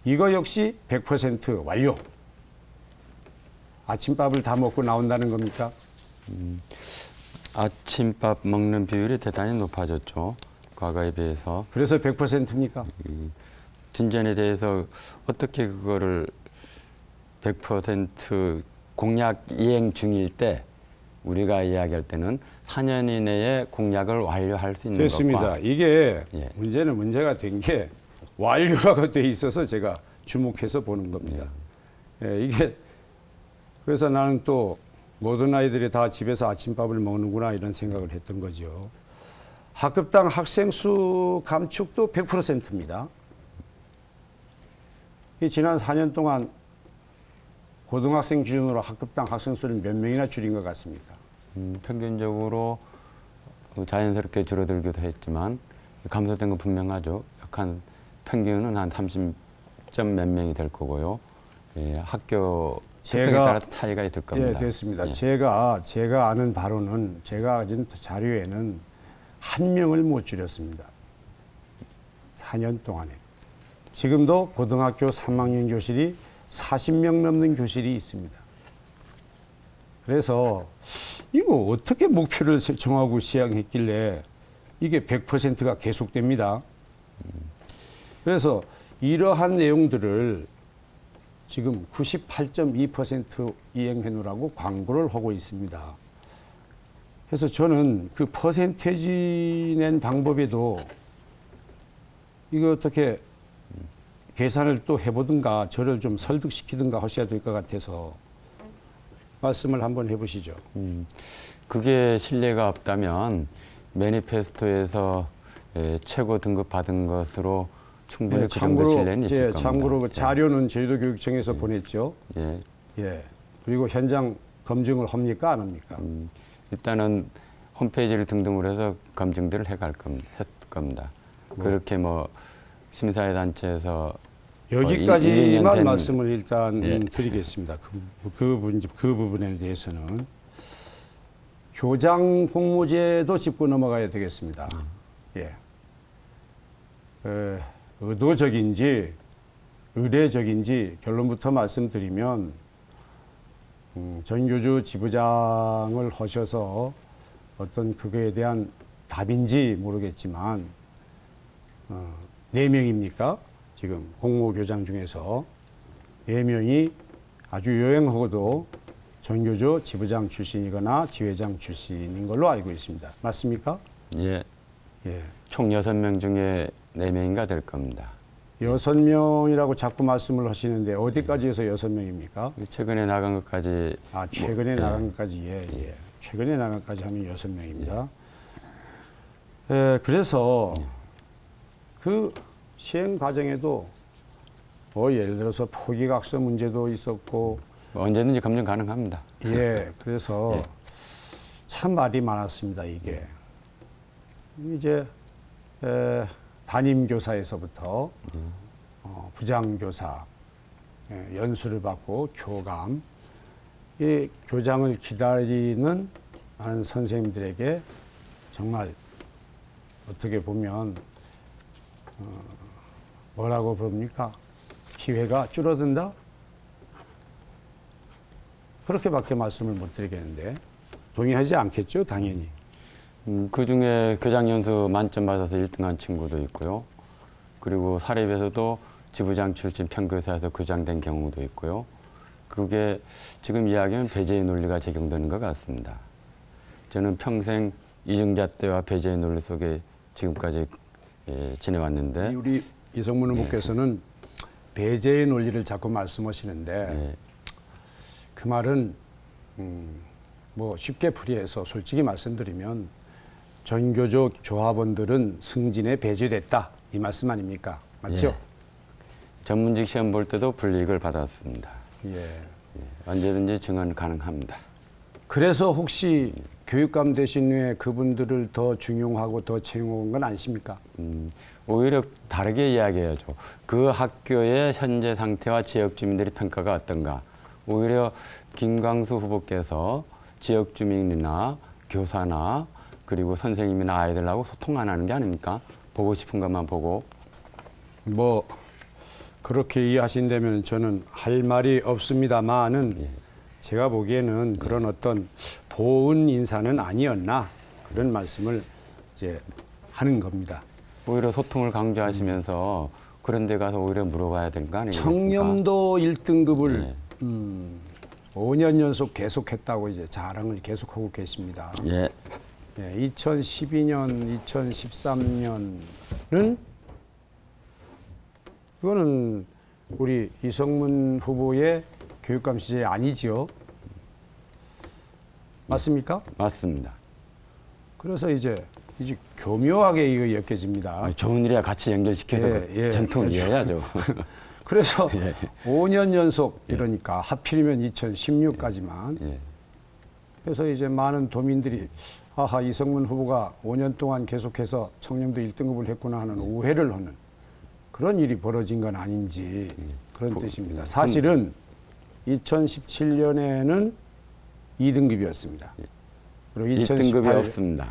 이거 역시 100% 완료. 아침밥을 다 먹고 나온다는 겁니까? 아침밥 먹는 비율이 대단히 높아졌죠. 과거에 비해서. 그래서 100%입니까? 진전에 대해서 어떻게 그거를 100% 공약 이행 중일 때 우리가 이야기할 때는 4년 이내에 공약을 완료할 수 있는 됐습니다. 것과 이게 예. 문제가 된 게 완료라고 돼 있어서 제가 주목해서 보는 겁니다. 예, 이게 그래서 나는 또 모든 아이들이 다 집에서 아침밥을 먹는구나 이런 생각을 했던 거죠. 학급당 학생 수 감축도 100%입니다. 이 지난 4년 동안 고등학생 기준으로 학급당 학생 수를 몇 명이나 줄인 것 같습니까? 평균적으로 자연스럽게 줄어들기도 했지만 감소된 건 분명하죠. 약한 평균은 한 30점 몇 명이 될 거고요. 예, 학교 특성에 따라서 차이가 있을 겁니다. 예, 됐습니다. 예. 제가 아는 바로는 제가 가진 자료에는 한 명을 못 줄였습니다. 4년 동안에. 지금도 고등학교 3학년 교실이 40명 넘는 교실이 있습니다. 그래서 이거 어떻게 목표를 정하고 시행했길래 이게 100%가 계속됩니다. 그래서 이러한 내용들을 지금 98.2% 이행해 놓으라고 광고를 하고 있습니다. 그래서 저는 그 퍼센테지 낸 방법에도 이거 어떻게 계산을 또 해보든가 저를 좀 설득시키든가 하셔야 될 것 같아서 말씀을 한번 해보시죠. 그게 신뢰가 없다면 매니페스토에서 최고 등급 받은 것으로 충분히 그 정도 신뢰는 있을 겁니다. 참고로 그 자료는 제주도 교육청에서 보냈죠. 예. 예. 그리고 현장 검증을 합니까 안 합니까? 일단은 홈페이지를 등등으로 해서 검증들을 했을 겁니다. 그렇게 뭐 시민사회단체에서 여기까지만 말씀을 일단 예. 드리겠습니다. 그 부분에 대해서는 교장 공모제도 짚고 넘어가야 되겠습니다. 예. 의도적인지 의례적인지 결론부터 말씀드리면 전교주 지부장을 하셔서 어떤 그거에 대한 답인지 모르겠지만 4명입니까? 지금 공모교장 중에서 4명이 아주 유명하고도 전교조 지부장 출신이거나 지회장 출신인 걸로 알고 있습니다. 맞습니까? 예. 예. 총 6명 중에 4명인가 될 겁니다. 6명이라고 자꾸 말씀을 하시는데 어디까지 해서 6명입니까? 최근에 나간 것까지 최근에 뭐, 나간 것까지 예. 최근에 나간까지 하면 6명입니다. 그래서 그 시행 과정에도 예를 들어서 포기각서 문제도 있었고 언제든지 검증 가능합니다. 예, 그래서 예. 참 말이 많았습니다. 이게 이제 담임 교사에서부터 부장교사 연수를 받고 교감 이 교장을 기다리는 많은 선생님들에게 정말 어떻게 보면 뭐라고 부릅니까? 기회가 줄어든다? 그렇게밖에 말씀을 못 드리겠는데 동의하지 않겠죠, 당연히. 그중에 교장 연수 만점 받아서 1등한 친구도 있고요. 그리고 사립에서도 지부장 출신 평교사에서 교장된 경우도 있고요. 그게 지금 이야기하면 배제의 논리가 적용되는 것 같습니다. 저는 평생 이중잣 대와 배제의 논리 속에 지금까지 지내왔는데 우리 이성문 후보께서는 배제의 논리를 자꾸 말씀하시는데 그 말은 뭐 쉽게 풀이해서 솔직히 말씀드리면 전교조 조합원들은 승진에 배제됐다 이 말씀 아닙니까? 맞죠? 전문직 시험 볼 때도 불이익을 받았습니다. 언제든지 증언 가능합니다. 그래서 혹시 교육감 되신 후에 그분들을 더 중용하고 더 채용한 건 아니십니까? 오히려 다르게 이야기해야죠. 그 학교의 현재 상태와 지역 주민들의 평가가 어떤가. 오히려 김광수 후보께서 지역 주민이나 교사나 그리고 선생님이나 아이들하고 소통 안 하는 게 아닙니까? 보고 싶은 것만 보고. 뭐 그렇게 이해하신다면 저는 할 말이 없습니다만은 제가 보기에는 그런 어떤 보은 인사는 아니었나 그런 말씀을 이제 하는 겁니다. 오히려 소통을 강조하시면서 그런 데 가서 오히려 물어봐야 되는 거 아니겠습니까? 청렴도 1등급을 5년 연속 계속했다고 이제 자랑을 계속하고 계십니다. 2012년, 2013년은 이거는 우리 이성문 후보의 교육감 시절이 아니지요. 맞습니까? 맞습니다. 그래서 이제 교묘하게 이거 엮여집니다. 좋은 일이야 같이 연결시켜서 전통을 이어야죠. 그래서 5년 연속 이러니까 하필이면 2016까지만. 그래서 이제 많은 도민들이 아하 이성문 후보가 5년 동안 계속해서 청렴도 1등급을 했구나 하는 오해를 하는 그런 일이 벌어진 건 아닌지 그런 뜻입니다. 사실은 2017년에는 2등급이었습니다. 그리고 1등급이 없습니다.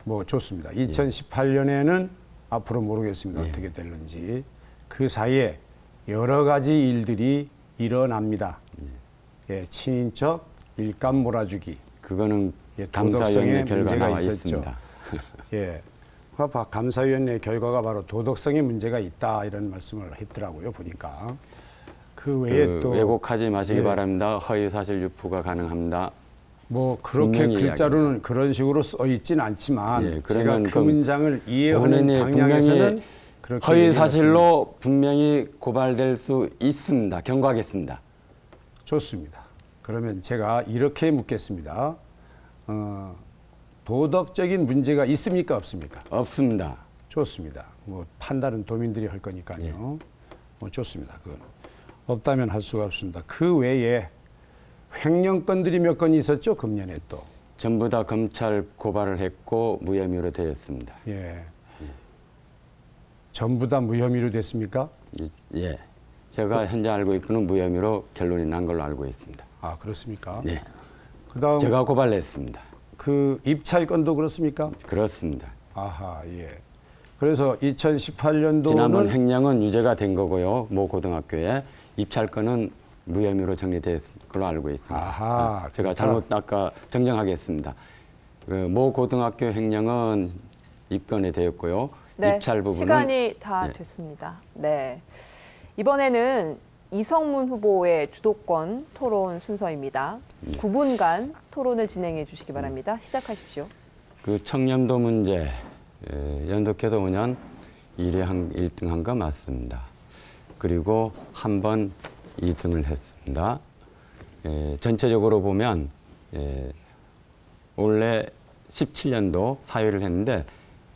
뭐 좋습니다. 2018년에는 앞으로 모르겠습니다. 어떻게 될는지. 그 사이에 여러 가지 일들이 일어납니다. 친인척 일감 몰아주기. 그거는 감사위원회 결과 나와 있습니다. 감사위원회 결과가 바로 도덕성에 문제가 있다 이런 말씀을 했더라고요. 보니까. 그 외에 또 왜곡하지 마시기 바랍니다. 허위 사실 유포가 가능합니다. 뭐 그렇게 글자로는 이야기합니다. 그런 식으로 써 있지는 않지만 제가 그 문장을 이해하는 방향에서는 그렇게 허위 사실로 분명히 고발될 수 있습니다. 경고하겠습니다. 좋습니다. 그러면 제가 이렇게 묻겠습니다. 도덕적인 문제가 있습니까? 없습니까? 없습니다. 좋습니다. 뭐 판단은 도민들이 할 거니까요. 뭐 좋습니다. 그건 없다면 할 수가 없습니다. 그 외에 횡령건들이 몇 건 있었죠? 금년에 또. 전부 다 검찰 고발을 했고 무혐의로 되었습니다. 전부 다 무혐의로 됐습니까? 제가 현재 알고 있고는 무혐의로 결론이 난 걸로 알고 있습니다. 아, 그렇습니까? 그다음 제가 고발했습니다. 그 입찰건도 그렇습니까? 그렇습니다. 아하, 그래서 2018년도는 지난번 횡령은 유죄가 된 거고요. 모 고등학교에 입찰건은 무혐의로 정리될 걸로 알고 있습니다. 아하, 제가 잘못 아까 정정하겠습니다. 모 고등학교 횡령은 입건이 되었고요. 입찰 부분은 시간이 다 됐습니다. 이번에는 이성문 후보의 주도권 토론 순서입니다. 9분간 토론을 진행해 주시기 바랍니다. 시작하십시오. 그 청렴도 문제 연속해서 5년 1등한 거 맞습니다. 그리고 한 번 2등을 했습니다. 전체적으로 보면 원래 17년도 사회를 했는데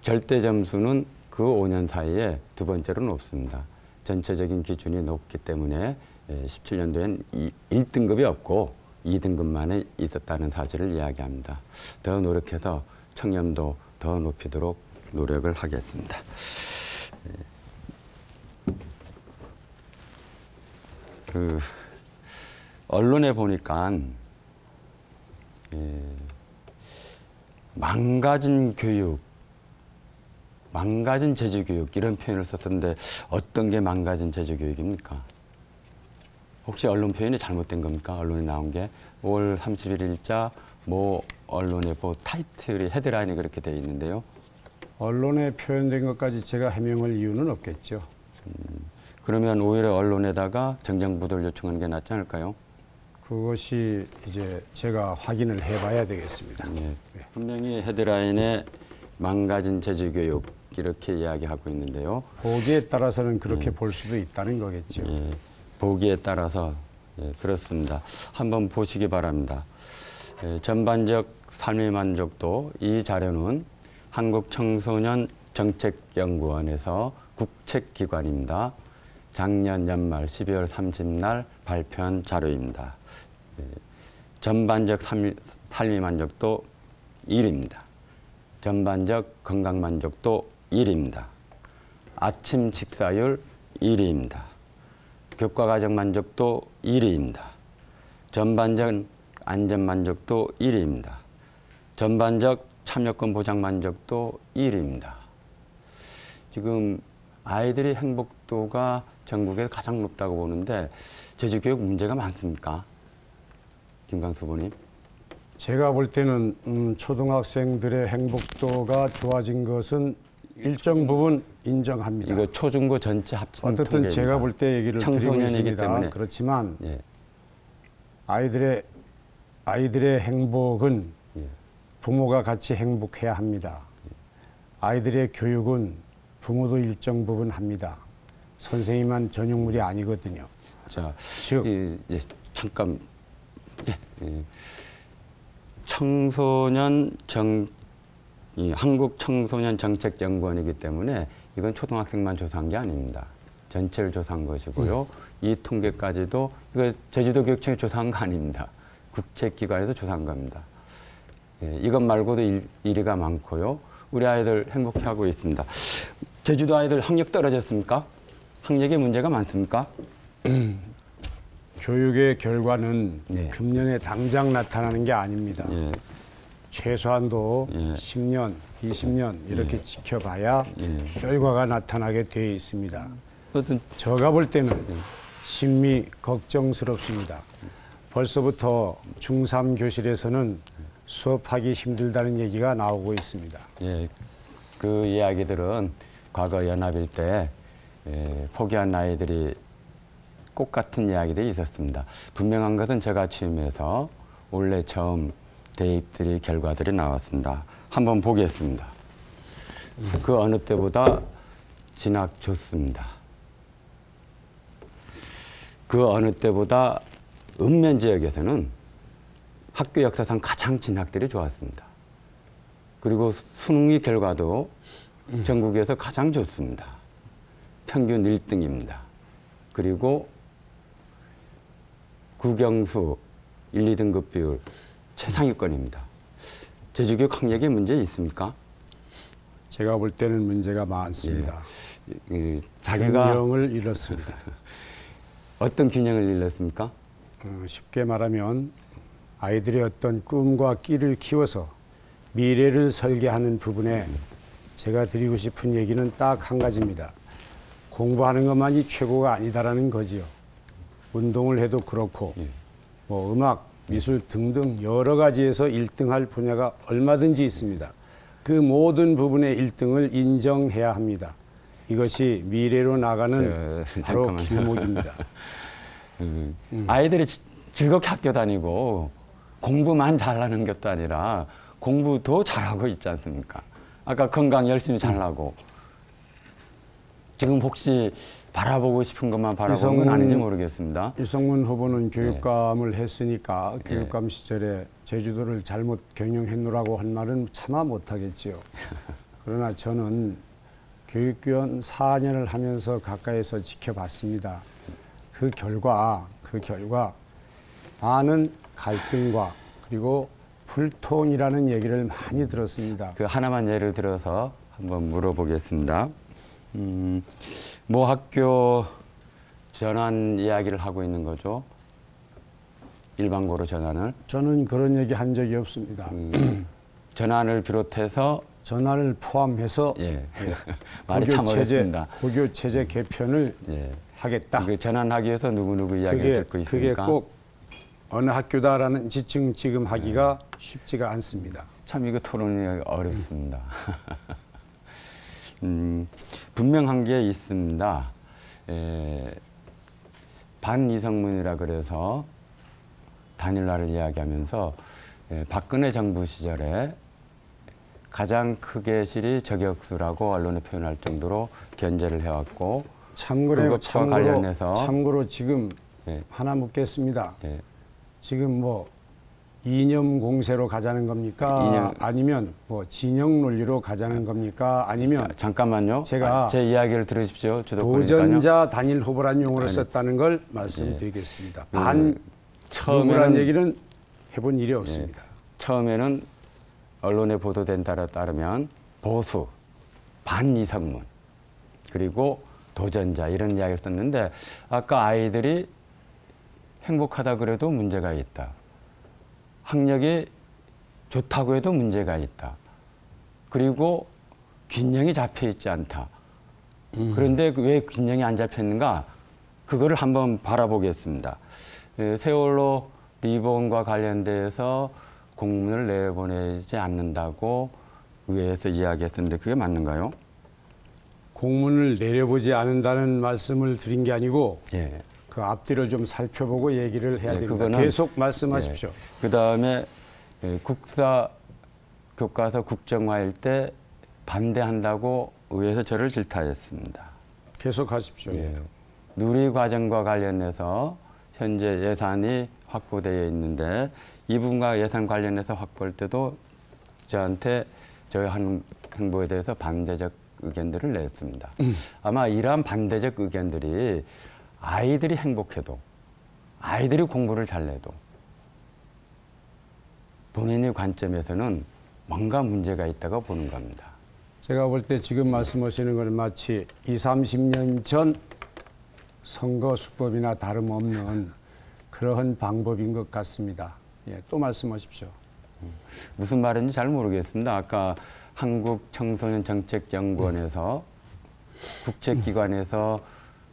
절대 점수는 그 5년 사이에 두 번째로 높습니다. 전체적인 기준이 높기 때문에 17년도엔 1등급이 없고 2등급만에 있었다는 사실을 이야기합니다. 더 노력해서 청렴도 더 높이도록 노력을 하겠습니다. 언론에 보니까 망가진 교육, 망가진 제주교육 이런 표현을 썼던데 어떤 게 망가진 제주교육입니까? 혹시 언론 표현이 잘못된 겁니까? 언론에 나온 게 5월 31일자 뭐 언론에 뭐 타이틀이 헤드라인이 그렇게 되어 있는데요. 언론에 표현된 것까지 제가 해명할 이유는 없겠죠. 그러면 오히려 언론에다가 정정보도를 요청하는 게 낫지 않을까요? 그것이 이제 제가 확인을 해봐야 되겠습니다. 네. 분명히 헤드라인에 망가진 제주교육 이렇게 이야기하고 있는데요. 보기에 따라서는 그렇게 볼 수도 있다는 거겠죠. 예, 보기에 따라서 그렇습니다. 한번 보시기 바랍니다. 전반적 삶의 만족도 이 자료는 한국청소년정책연구원에서 국책기관입니다. 작년 연말 12월 30날 발표한 자료입니다. 전반적 삶의 만족도 1위입니다. 전반적 건강 만족도 1위입니다. 아침 식사율 1위입니다. 교과과정 만족도 1위입니다. 전반적 안전 만족도 1위입니다. 전반적 참여권 보장 만족도 1위입니다. 지금 아이들의 행복도가 전국에 가장 높다고 보는데 제주교육 문제가 많습니까? 김광수 후보님. 제가 볼 때는 초등학생들의 행복도가 좋아진 것은 일정 부분 인정합니다. 이거 초중고 전체 합친 어떻든 통계입니다. 제가 볼 때 얘기를 드리고 청소년이기 있습니다. 때문에. 그렇지만 예. 아이들의 행복은 예. 부모가 같이 행복해야 합니다. 아이들의 교육은 부모도 일정 부분 합니다. 선생님만 전용물이 아니거든요. 자, 즉 잠깐. 한국청소년정책연구원이기 때문에 이건 초등학생만 조사한 게 아닙니다. 전체를 조사한 것이고요. 이 통계까지도 이거 제주도 교육청이 조사한 거 아닙니다. 국책기관에서 조사한 겁니다. 이것 말고도 일위가 많고요. 우리 아이들 행복해하고 있습니다. 제주도 아이들 학력 떨어졌습니까? 학력에 문제가 많습니까? 교육의 결과는 네. 금년에 당장 나타나는 게 아닙니다. 예. 최소한도 예. 10년, 20년 이렇게 지켜봐야 결과가 나타나게 되어 있습니다. 어떤 제가 볼 때는 심히 걱정스럽습니다. 벌써부터 중3 교실에서는 수업하기 힘들다는 얘기가 나오고 있습니다. 예, 그 이야기들은 과거 연합일 때 포기한 아이들이 꽃 같은 이야기들이 있었습니다. 분명한 것은 제가 취임해서 올해 처음 대입들이 결과들이 나왔습니다. 한번 보겠습니다. 그 어느 때보다 진학 좋습니다. 그 어느 때보다 읍면 지역에서는 학교 역사상 가장 진학들이 좋았습니다. 그리고 수능의 결과도 전국에서 가장 좋습니다. 평균 1등입니다. 그리고 국영수 1, 2등급 비율 최상위권입니다. 제주교육 학력에 문제 있습니까? 제가 볼 때는 문제가 많습니다. 자기가 균형을 잃었습니다. 어떤 균형을 잃었습니까? 쉽게 말하면 아이들의 어떤 꿈과 끼를 키워서 미래를 설계하는 부분에 제가 드리고 싶은 얘기는 딱 한 가지입니다. 공부하는 것만이 최고가 아니다라는 거지요. 운동을 해도 그렇고 뭐 음악, 미술 등등 여러 가지에서 1등할 분야가 얼마든지 있습니다. 그 모든 부분의 1등을 인정해야 합니다. 이것이 미래로 나가는 바로 잠깐만요. 길목입니다. 아이들이 즐겁게 학교 다니고 공부만 잘하는 것도 아니라 공부도 잘하고 있지 않습니까? 아까 건강 열심히 잘하고 지금 혹시 바라보고 싶은 것만 바라보는 건 아닌지 모르겠습니다. 이성문 후보는 교육감을 했으니까 교육감 시절에 제주도를 잘못 경영했노라고 한 말은 차마 못하겠지요. 그러나 저는 교육위원 4년을 하면서 가까이서 지켜봤습니다. 그 결과 많은 갈등과 그리고 불통이라는 얘기를 많이 들었습니다. 그 하나만 예를 들어서 한번 물어보겠습니다. 모 학교 전환 이야기를 하고 있는 거죠. 일반고로 전환을. 저는 그런 얘기 한 적이 없습니다. 전환을 비롯해서 전환을 포함해서 말이 참 어렵습니다. 고교 체제 개편을 하겠다. 그 전환하기 위해서 누구누구 이야기를 듣고 있으니까. 그게 꼭 어느 학교다라는 지칭 지금 하기가 쉽지가 않습니다. 참 이거 토론이 어렵습니다. 분명한 게 있습니다. 반이성문이라 그래서 단일화를 이야기하면서 박근혜 정부 시절에 가장 크게 실이 저격수라고 언론에 표현할 정도로 견제를 해왔고 참고로 지금 하나 묻겠습니다. 지금 뭐 이념 공세로 가자는 겁니까? 아니면 뭐 진영 논리로 가자는 겁니까? 아니면 잠깐만요. 제가 제 이야기를 들으십시오. 도전자 단일 후보라는 용어를 썼다는 걸 말씀드리겠습니다. 처음이라는 얘기는 해본 일이 없습니다. 처음에는 언론에 보도된 바에 따르면 보수, 반이성문, 그리고 도전자 이런 이야기를 썼는데 아까 아이들이 행복하다 그래도 문제가 있다. 학력이 좋다고 해도 문제가 있다. 그리고 균형이 잡혀 있지 않다. 그런데 왜 균형이 안 잡혔는가? 그거를 한번 바라보겠습니다. 세월호 리본과 관련돼서 공문을 내보내지 않는다고 의회에서 이야기했는데 그게 맞는가요? 공문을 내려보지 않는다는 말씀을 드린 게 아니고 그 앞뒤를 좀 살펴보고 얘기를 해야 됩니다. 계속 말씀하십시오. 그다음에 국사 교과서 국정화일 때 반대한다고 의회에서 저를 질타했습니다. 계속하십시오. 누리과정과 관련해서 현재 예산이 확보되어 있는데 이 부분과 예산 관련해서 확보할 때도 저한테 저의 한 행보에 대해서 반대적 의견들을 냈습니다. 아마 이러한 반대적 의견들이 아이들이 행복해도 아이들이 공부를 잘해도 본인의 관점에서는 뭔가 문제가 있다고 보는 겁니다. 제가 볼 때 지금 말씀하시는 것은 마치 20, 30년 전 선거 수법이나 다름없는 그러한 방법인 것 같습니다. 또 말씀하십시오. 무슨 말인지 잘 모르겠습니다. 아까 한국청소년정책연구원에서 국책기관에서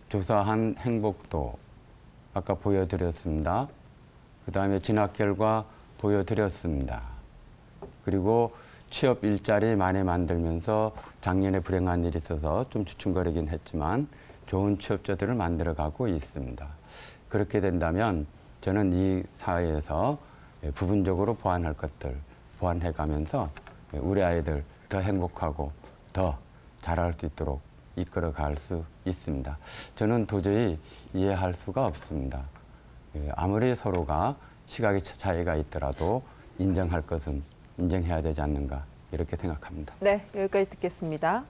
조사한 행복도 아까 보여드렸습니다. 그 다음에 진학 결과 보여드렸습니다. 그리고 취업 일자리 많이 만들면서 작년에 불행한 일이 있어서 좀 주춤거리긴 했지만 좋은 취업자들을 만들어가고 있습니다. 그렇게 된다면 저는 이 사회에서 부분적으로 보완할 것들 보완해가면서 우리 아이들 더 행복하고 더 잘할 수 있도록 이끌어갈 수 있습니다. 저는 도저히 이해할 수가 없습니다. 아무리 서로가 시각의 차이가 있더라도 인정할 것은 인정해야 되지 않는가 이렇게 생각합니다. 네, 여기까지 듣겠습니다.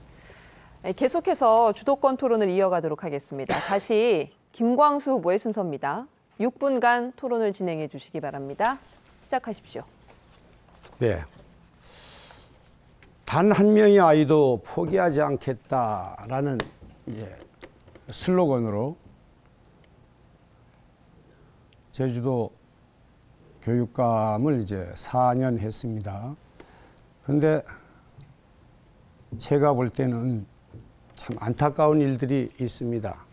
계속해서 주도권 토론을 이어가도록 하겠습니다. 다시 김광수 후보의 순서입니다. 6분간 토론을 진행해 주시기 바랍니다. 시작하십시오. 네. 단 한 명의 아이도 포기하지 않겠다라는 슬로건으로 제주도 교육감을 이제 4년 했습니다. 그런데 제가 볼 때는 참 안타까운 일들이 있습니다.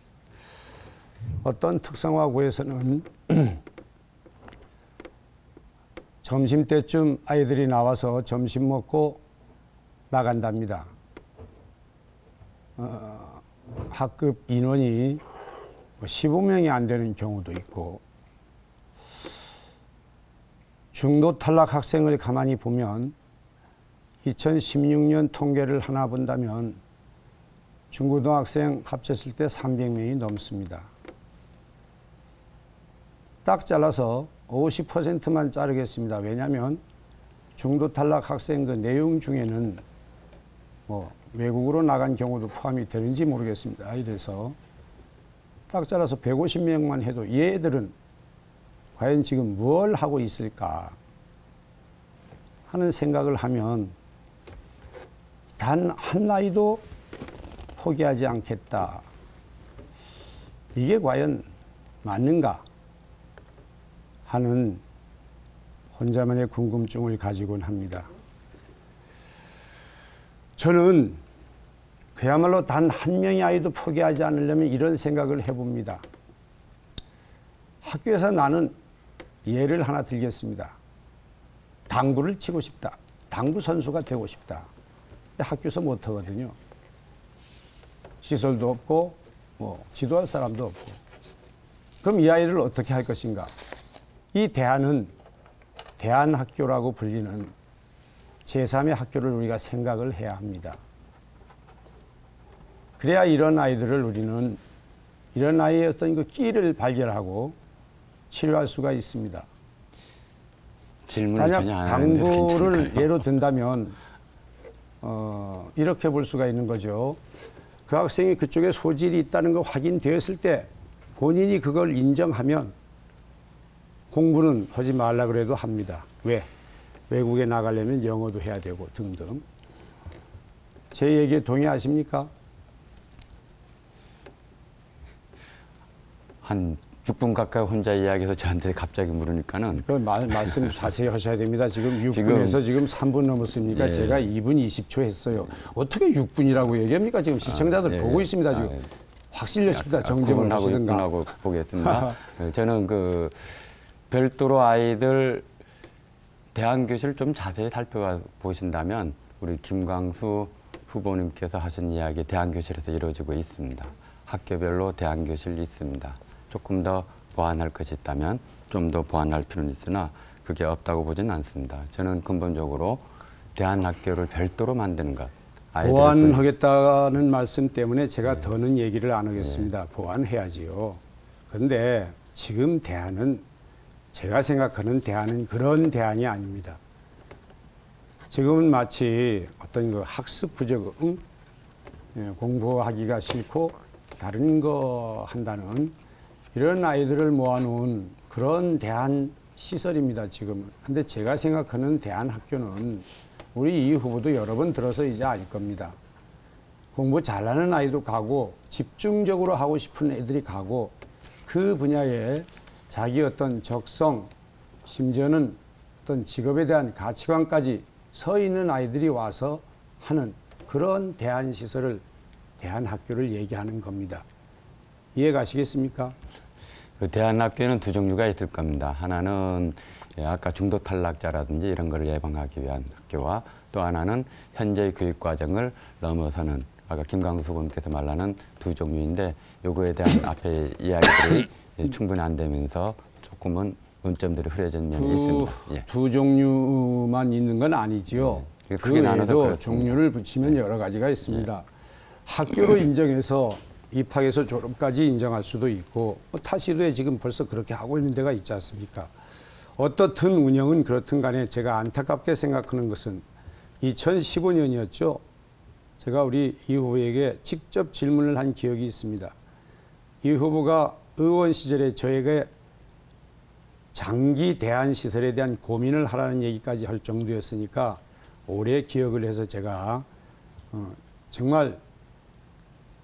어떤 특성화고에서는 점심때쯤 아이들이 나와서 점심 먹고 나간답니다. 학급 인원이 15명이 안 되는 경우도 있고 중도 탈락 학생을 가만히 보면 2016년 통계를 하나 본다면 중고등학생 합쳤을 때 300명이 넘습니다. 딱 잘라서 50%만 자르겠습니다. 왜냐하면 중도 탈락 학생 그 내용 중에는 뭐 외국으로 나간 경우도 포함이 되는지 모르겠습니다. 이래서 딱 잘라서 150명만 해도 얘들은 과연 지금 뭘 하고 있을까 하는 생각을 하면 단 한 아이도 포기하지 않겠다. 이게 과연 맞는가 하는 혼자만의 궁금증을 가지곤 합니다. 저는 그야말로 단 한 명의 아이도 포기하지 않으려면 이런 생각을 해봅니다. 학교에서 나는 예를 하나 들겠습니다. 당구를 치고 싶다. 당구 선수가 되고 싶다. 학교에서 못하거든요. 시설도 없고 뭐 지도할 사람도 없고. 그럼 이 아이를 어떻게 할 것인가? 이 대안은 대안학교라고 불리는 제3의 학교를 우리가 생각을 해야 합니다. 그래야 이런 아이들을 우리는 이런 아이의 어떤 그 끼를 발견하고 치료할 수가 있습니다. 질문을 만약 전혀 안 하는데 당구를 괜찮을까요? 예로 든다면 이렇게 볼 수가 있는 거죠. 그 학생이 그쪽에 소질이 있다는 거 확인되었을 때 본인이 그걸 인정하면 공부는 하지 말라 그래도 합니다. 왜? 외국에 나가려면 영어도 해야 되고 등등. 제 얘기에 동의하십니까? 한 6분 가까이 혼자 이야기해서 저한테 갑자기 물으니까는 그 말씀 자세히 하셔야 됩니다. 지금 6분에서 지금 3분 넘었습니까? 예. 제가 2분 20초 했어요. 어떻게 6분이라고 얘기합니까? 지금 시청자들 예. 보고 있습니다. 지금 확실하십니다. 정정을 하시든가. 구분하고 보겠습니다. 저는 그 별도로 아이들 대안교실 좀 자세히 살펴보신다면 우리 김광수 후보님께서 하신 이야기 대안교실에서 이루어지고 있습니다. 학교별로 대안교실이 있습니다. 조금 더 보완할 것이 있다면 좀 더 보완할 필요는 있으나 그게 없다고 보지는 않습니다. 저는 근본적으로 대안학교를 별도로 만드는 것. 보완하겠다는 말씀 때문에 제가 더는 얘기를 안 하겠습니다. 보완해야지요. 그런데 지금 대안은 제가 생각하는 대안은 그런 대안이 아닙니다. 지금은 마치 어떤 그 학습 부적, 공부하기가 싫고 다른 거 한다는 이런 아이들을 모아놓은 그런 대안 시설입니다, 지금. 근데 제가 생각하는 대안 학교는 우리 이 후보도 여러 번 들어서 이제 알 겁니다. 공부 잘하는 아이도 가고 집중적으로 하고 싶은 애들이 가고 그 분야에 자기 어떤 적성, 심지어는 어떤 직업에 대한 가치관까지 서 있는 아이들이 와서 하는 그런 대안 시설을 대안 학교를 얘기하는 겁니다. 이해 가시겠습니까? 그 대안학교에는 두 종류가 있을 겁니다. 하나는 아까 중도 탈락자라든지 이런 걸 예방하기 위한 학교와 또 하나는 현재의 교육 과정을 넘어서는 아까 김광수 의원께서 말하는 두 종류인데 요거에 대한 앞에 이야기들이 충분히 안 되면서 조금은 논점들이 흐려진 면이 있습니다. 예. 두 종류만 있는 건 아니지요. 예. 그 크게 나눠서 외에도 그렇습니다. 종류를 붙이면 여러 가지가 있습니다. 학교로 인정해서 입학해서 졸업까지 인정할 수도 있고 타시도에 지금 벌써 그렇게 하고 있는 데가 있지 않습니까? 어떻든 운영은 그렇든 간에 제가 안타깝게 생각하는 것은 2015년이었죠. 제가 우리 이 후보에게 직접 질문을 한 기억이 있습니다. 이 후보가 의원 시절에 저에게 장기 대안 시설에 대한 고민을 하라는 얘기까지 할 정도였으니까 오래 기억을 해서 제가 정말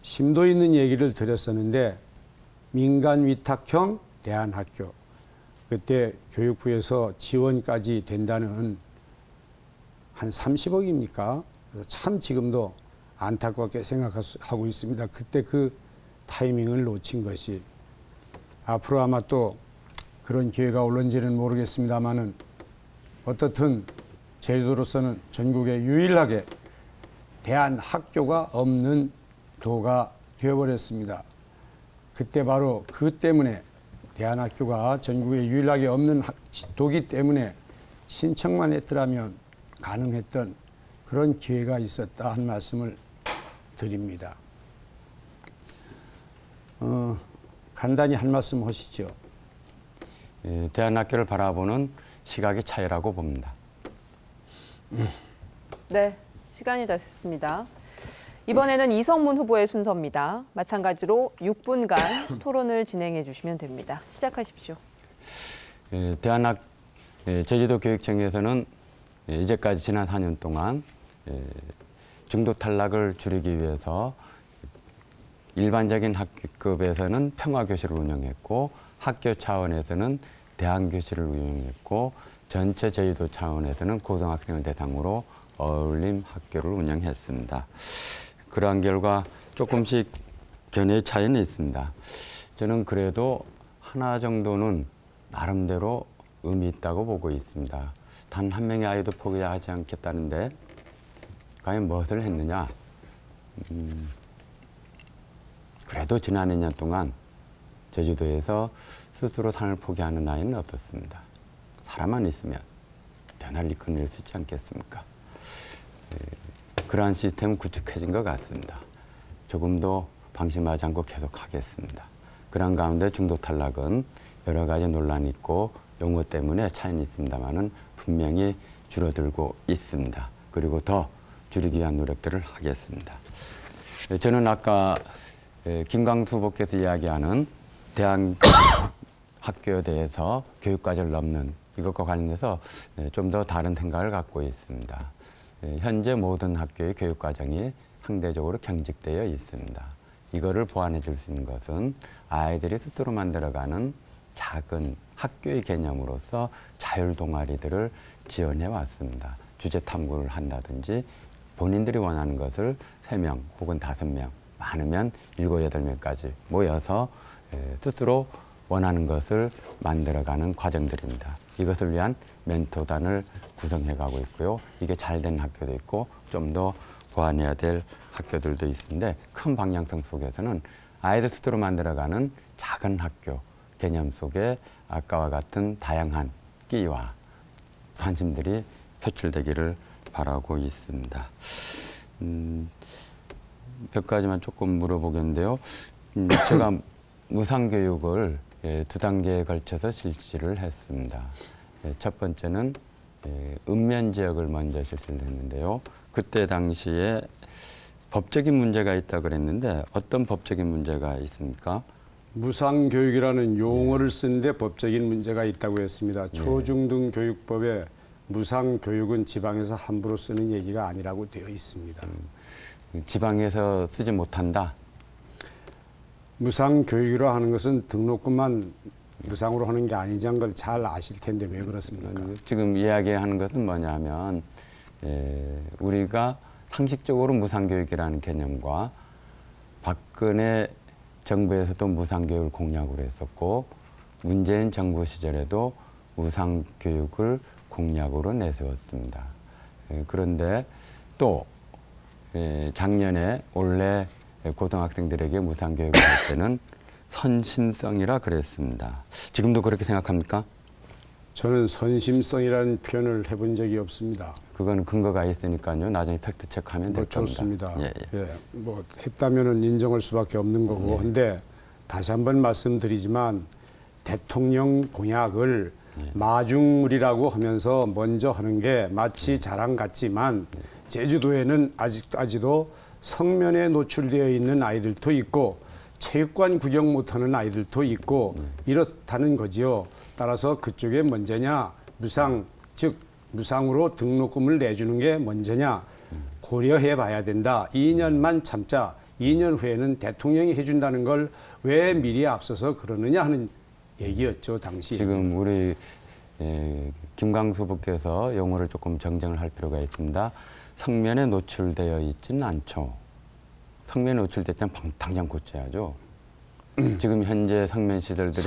심도 있는 얘기를 드렸었는데 민간 위탁형 대안학교 그때 교육부에서 지원까지 된다는 한 30억입니까? 참 지금도 안타깝게 생각하고 있습니다. 그때 그 타이밍을 놓친 것이 앞으로 아마 또 그런 기회가 올는지는 모르겠습니다만은 어떻든 제주도로서는 전국에 유일하게 대안학교가 없는 도가 되어버렸습니다. 그때 바로 그 때문에 대안학교가 전국에 유일하게 없는 도기 때문에 신청만 했더라면 가능했던 그런 기회가 있었다 한 말씀을 드립니다. 간단히 한 말씀 하시죠. 예, 대안학교를 바라보는 시각의 차이라고 봅니다. 네, 시간이 다 됐습니다. 이번에는 이성문 후보의 순서입니다. 마찬가지로 6분간 토론을 진행해 주시면 됩니다. 시작하십시오. 제주도 교육청에서는 이제까지 지난 4년 동안 중도 탈락을 줄이기 위해서 일반적인 학급에서는 평화교실을 운영했고 학교 차원에서는 대안교실을 운영했고 전체 제주도 차원에서는 고등학생을 대상으로 어울림 학교를 운영했습니다. 그러한 결과 조금씩 견해의 차이는 있습니다. 저는 그래도 하나 정도는 나름대로 의미 있다고 보고 있습니다. 단 한 명의 아이도 포기하지 않겠다는데 과연 무엇을 했느냐? 그래도 지난 2년 동안 제주도에서 스스로 삶을 포기하는 아이는 없었습니다. 사람만 있으면 변화를 이끌어낼 수 있지 않겠습니까? 그러한 시스템은 구축해진 것 같습니다. 조금 더 방심하지 않고 계속하겠습니다. 그런 가운데 중도 탈락은 여러 가지 논란이 있고 용어 때문에 차이는 있습니다만은 분명히 줄어들고 있습니다. 그리고 더 줄이기 위한 노력들을 하겠습니다. 저는 아까 김광수 후보께서 이야기하는 대안 학교에 대해서 교육과정을 넘는 이것과 관련해서 좀 더 다른 생각을 갖고 있습니다. 현재 모든 학교의 교육과정이 상대적으로 경직되어 있습니다. 이거를 보완해 줄 수 있는 것은 아이들이 스스로 만들어가는 작은 학교의 개념으로서 자율 동아리들을 지원해 왔습니다. 주제 탐구를 한다든지 본인들이 원하는 것을 3명 혹은 5명, 많으면 7, 8명까지 모여서 스스로 원하는 것을 만들어가는 과정들입니다. 이것을 위한 멘토단을 구성해가고 있고요. 이게 잘 된 학교도 있고 좀 더 보완해야 될 학교들도 있는데 큰 방향성 속에서는 아이들 스스로 만들어가는 작은 학교 개념 속에 아까와 같은 다양한 끼와 관심들이 표출되기를 바라고 있습니다. 몇 가지만 조금 물어보겠는데요. 제가 무상교육을 2단계에 걸쳐서 실시를 했습니다. 첫 번째는 읍면 지역을 먼저 실시를 했는데요. 그때 당시에 법적인 문제가 있다고 그랬는데 어떤 법적인 문제가 있습니까? 무상교육이라는 용어를 쓰는데 법적인 문제가 있다고 했습니다. 초중등교육법에 무상교육은 지방에서 함부로 쓰는 얘기가 아니라고 되어 있습니다. 지방에서 쓰지 못한다? 무상교육이라 하는 것은 등록금만 무상으로 하는 게 아니자는 걸 잘 아실 텐데 왜 그렇습니까? 지금 이야기하는 것은 뭐냐면 우리가 상식적으로 무상교육이라는 개념과 박근혜 정부에서도 무상교육을 공약으로 했었고 문재인 정부 시절에도 무상교육을 공약으로 내세웠습니다. 그런데 또 작년에 올해 고등학생들에게 무상교육을 할 때는 선심성이라 그랬습니다. 지금도 그렇게 생각합니까? 저는 선심성이라는 표현을 해본 적이 없습니다. 그건 근거가 있으니까요. 나중에 팩트 체크하면 될 겁니다. 좋습니다. 예. 뭐 했다면은 인정할 수밖에 없는 거고. 근데 다시 한번 말씀드리지만 대통령 공약을 마중물이라고 하면서 먼저 하는 게 마치 자랑 같지만 제주도에는 아직도 성면에 노출되어 있는 아이들도 있고 체육관 구경 못하는 아이들도 있고 이렇다는 거지요. 따라서 그쪽에 먼저냐 무상 즉 무상으로 등록금을 내주는 게 먼저냐 고려해 봐야 된다. 2년만 참자. 2년 후에는 대통령이 해준다는 걸 왜 미리 앞서서 그러느냐 하는 얘기였죠. 당시. 지금 우리 김광수 후보께서 용어를 조금 정정을 할 필요가 있습니다. 성면에 노출되어 있지는 않죠. 성면에 노출됐다면 당장 고쳐야죠. 지금 현재 성면 시설들이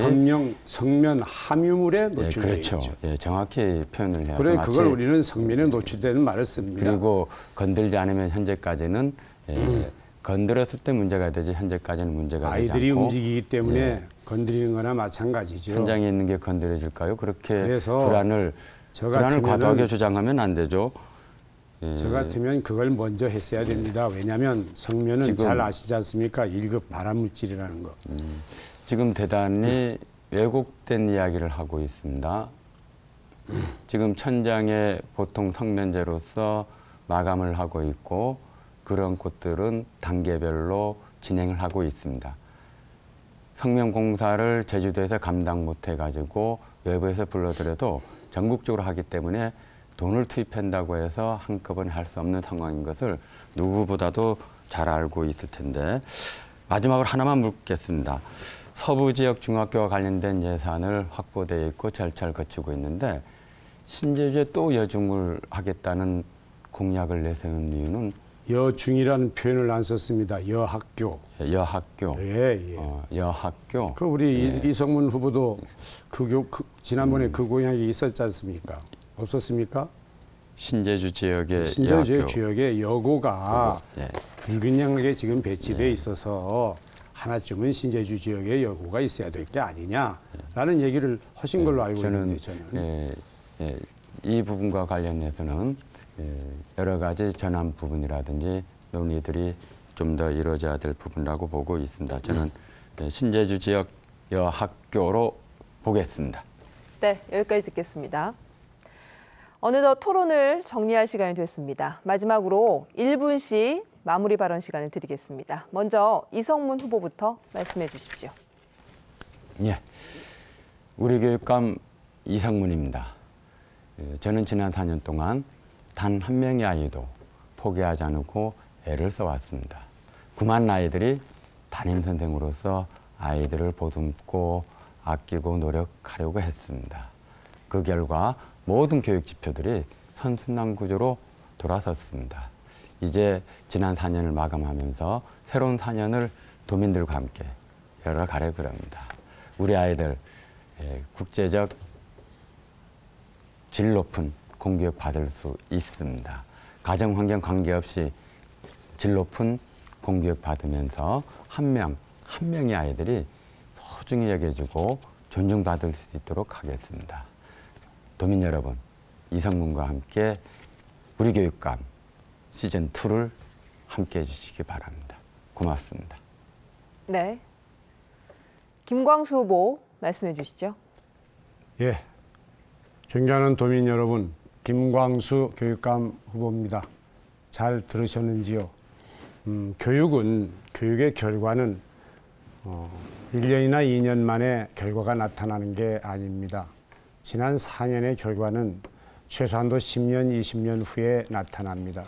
성면 함유물에 노출되어 그렇죠. 있죠. 정확히 표현을 해야 그래 그걸 우리는 성면에 노출되는 말을 씁니다. 그리고 건들지 않으면 현재까지는 건드렸을 때 문제가 되지 현재까지는 문제가 되지 않고 아이들이 움직이기 때문에 건드리는 거나 마찬가지죠. 현장에 있는 게 건드려질까요? 그렇게 그래서 불안을 과도하게 주장하면 안 되죠. 저 같으면 그걸 먼저 했어야 됩니다. 왜냐하면 성면은 지금 잘 아시지 않습니까? 1급 발암물질이라는 거. 지금 대단히 왜곡된 이야기를 하고 있습니다. 지금 천장에 보통 성면제로서 마감을 하고 있고 그런 곳들은 단계별로 진행을 하고 있습니다. 성면 공사를 제주도에서 감당 못 해가지고 외부에서 불러들여도 전국적으로 하기 때문에 돈을 투입한다고 해서 한꺼번에 할 수 없는 상황인 것을 누구보다도 잘 알고 있을 텐데 마지막으로 하나만 묻겠습니다. 서부 지역 중학교와 관련된 예산을 확보되어 있고 절차를 거치고 있는데 신제주에 또 여중을 하겠다는 공약을 내세운 이유는 여중이라는 표현을 안 썼습니다. 여학교. 여학교. 예, 예. 여학교. 그 우리 이성문 후보도 지난번에 그 공약이 있었지 않습니까? 없었습니까? 신제주 지역의 신제주 여학교. 지역에 여고가 예. 불균형하게 지금 배치돼 있어서 하나쯤은 신제주 지역에 여고가 있어야 될 게 아니냐라는 얘기를 하신 걸로 알고 있는데 저는. 이 부분과 관련해서는 여러 가지 전환 부분이라든지 논의들이 좀 더 이루어져야 될 부분이라고 보고 있습니다. 저는 신제주 지역 여학교로 보겠습니다. 네, 여기까지 듣겠습니다. 어느덧 토론을 정리할 시간이 됐습니다. 마지막으로 1분씩 마무리 발언 시간을 드리겠습니다. 먼저 이성문 후보부터 말씀해 주십시오. 예, 우리 교육감 이성문입니다. 저는 지난 4년 동안 단 한 명의 아이도 포기하지 않고 애를 써왔습니다. 9만 아이들이 담임선생으로서 아이들을 보듬고 아끼고 노력하려고 했습니다. 그 결과 모든 교육 지표들이 선순환 구조로 돌아섰습니다. 이제 지난 4년을 마감하면서 새로운 4년을 도민들과 함께 열어가려고 합니다. 우리 아이들 국제적 질 높은 공교육 받을 수 있습니다. 가정 환경 관계없이 질 높은 공교육 받으면서 한 명의 아이들이 소중히 여겨지고 존중받을 수 있도록 하겠습니다. 도민 여러분, 이성문과 함께 우리 교육감 시즌2를 함께 해주시기 바랍니다. 고맙습니다. 네, 김광수 후보 말씀해 주시죠. 예, 존경하는 도민 여러분, 김광수 교육감 후보입니다. 잘 들으셨는지요? 교육의 결과는 1년이나 2년 만에 결과가 나타나는 게 아닙니다. 지난 4년의 결과는 최소한도 10년, 20년 후에 나타납니다.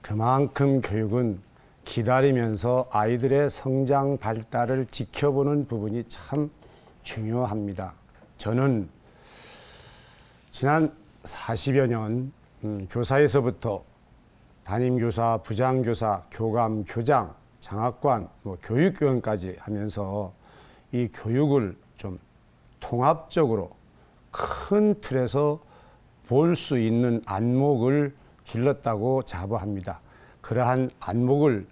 그만큼 교육은 기다리면서 아이들의 성장 발달을 지켜보는 부분이 참 중요합니다. 저는 지난 40여 년 교사에서부터 담임교사, 부장교사, 교감, 교장, 장학관, 교육교원까지 하면서 이 교육을 좀 통합적으로 큰 틀에서 볼 수 있는 안목을 길렀다고 자부합니다. 그러한 안목을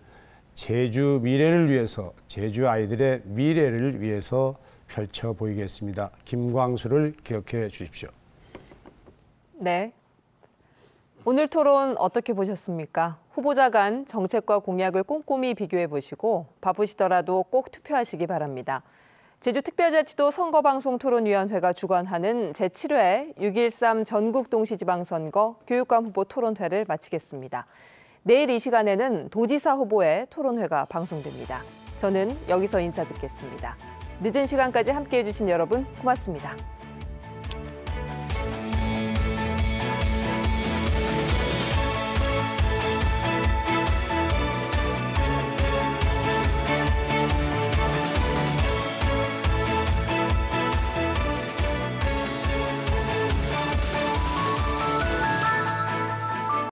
제주 미래를 위해서, 제주 아이들의 미래를 위해서 펼쳐 보이겠습니다. 김광수를 기억해 주십시오. 네. 오늘 토론 어떻게 보셨습니까? 후보자 간 정책과 공약을 꼼꼼히 비교해 보시고 바쁘시더라도 꼭 투표하시기 바랍니다. 제주특별자치도 선거방송토론위원회가 주관하는 제7회 6.13 전국동시지방선거 교육감 후보 토론회를 마치겠습니다. 내일 이 시간에는 도지사 후보의 토론회가 방송됩니다. 저는 여기서 인사 듣겠습니다. 늦은 시간까지 함께해 주신 여러분 고맙습니다.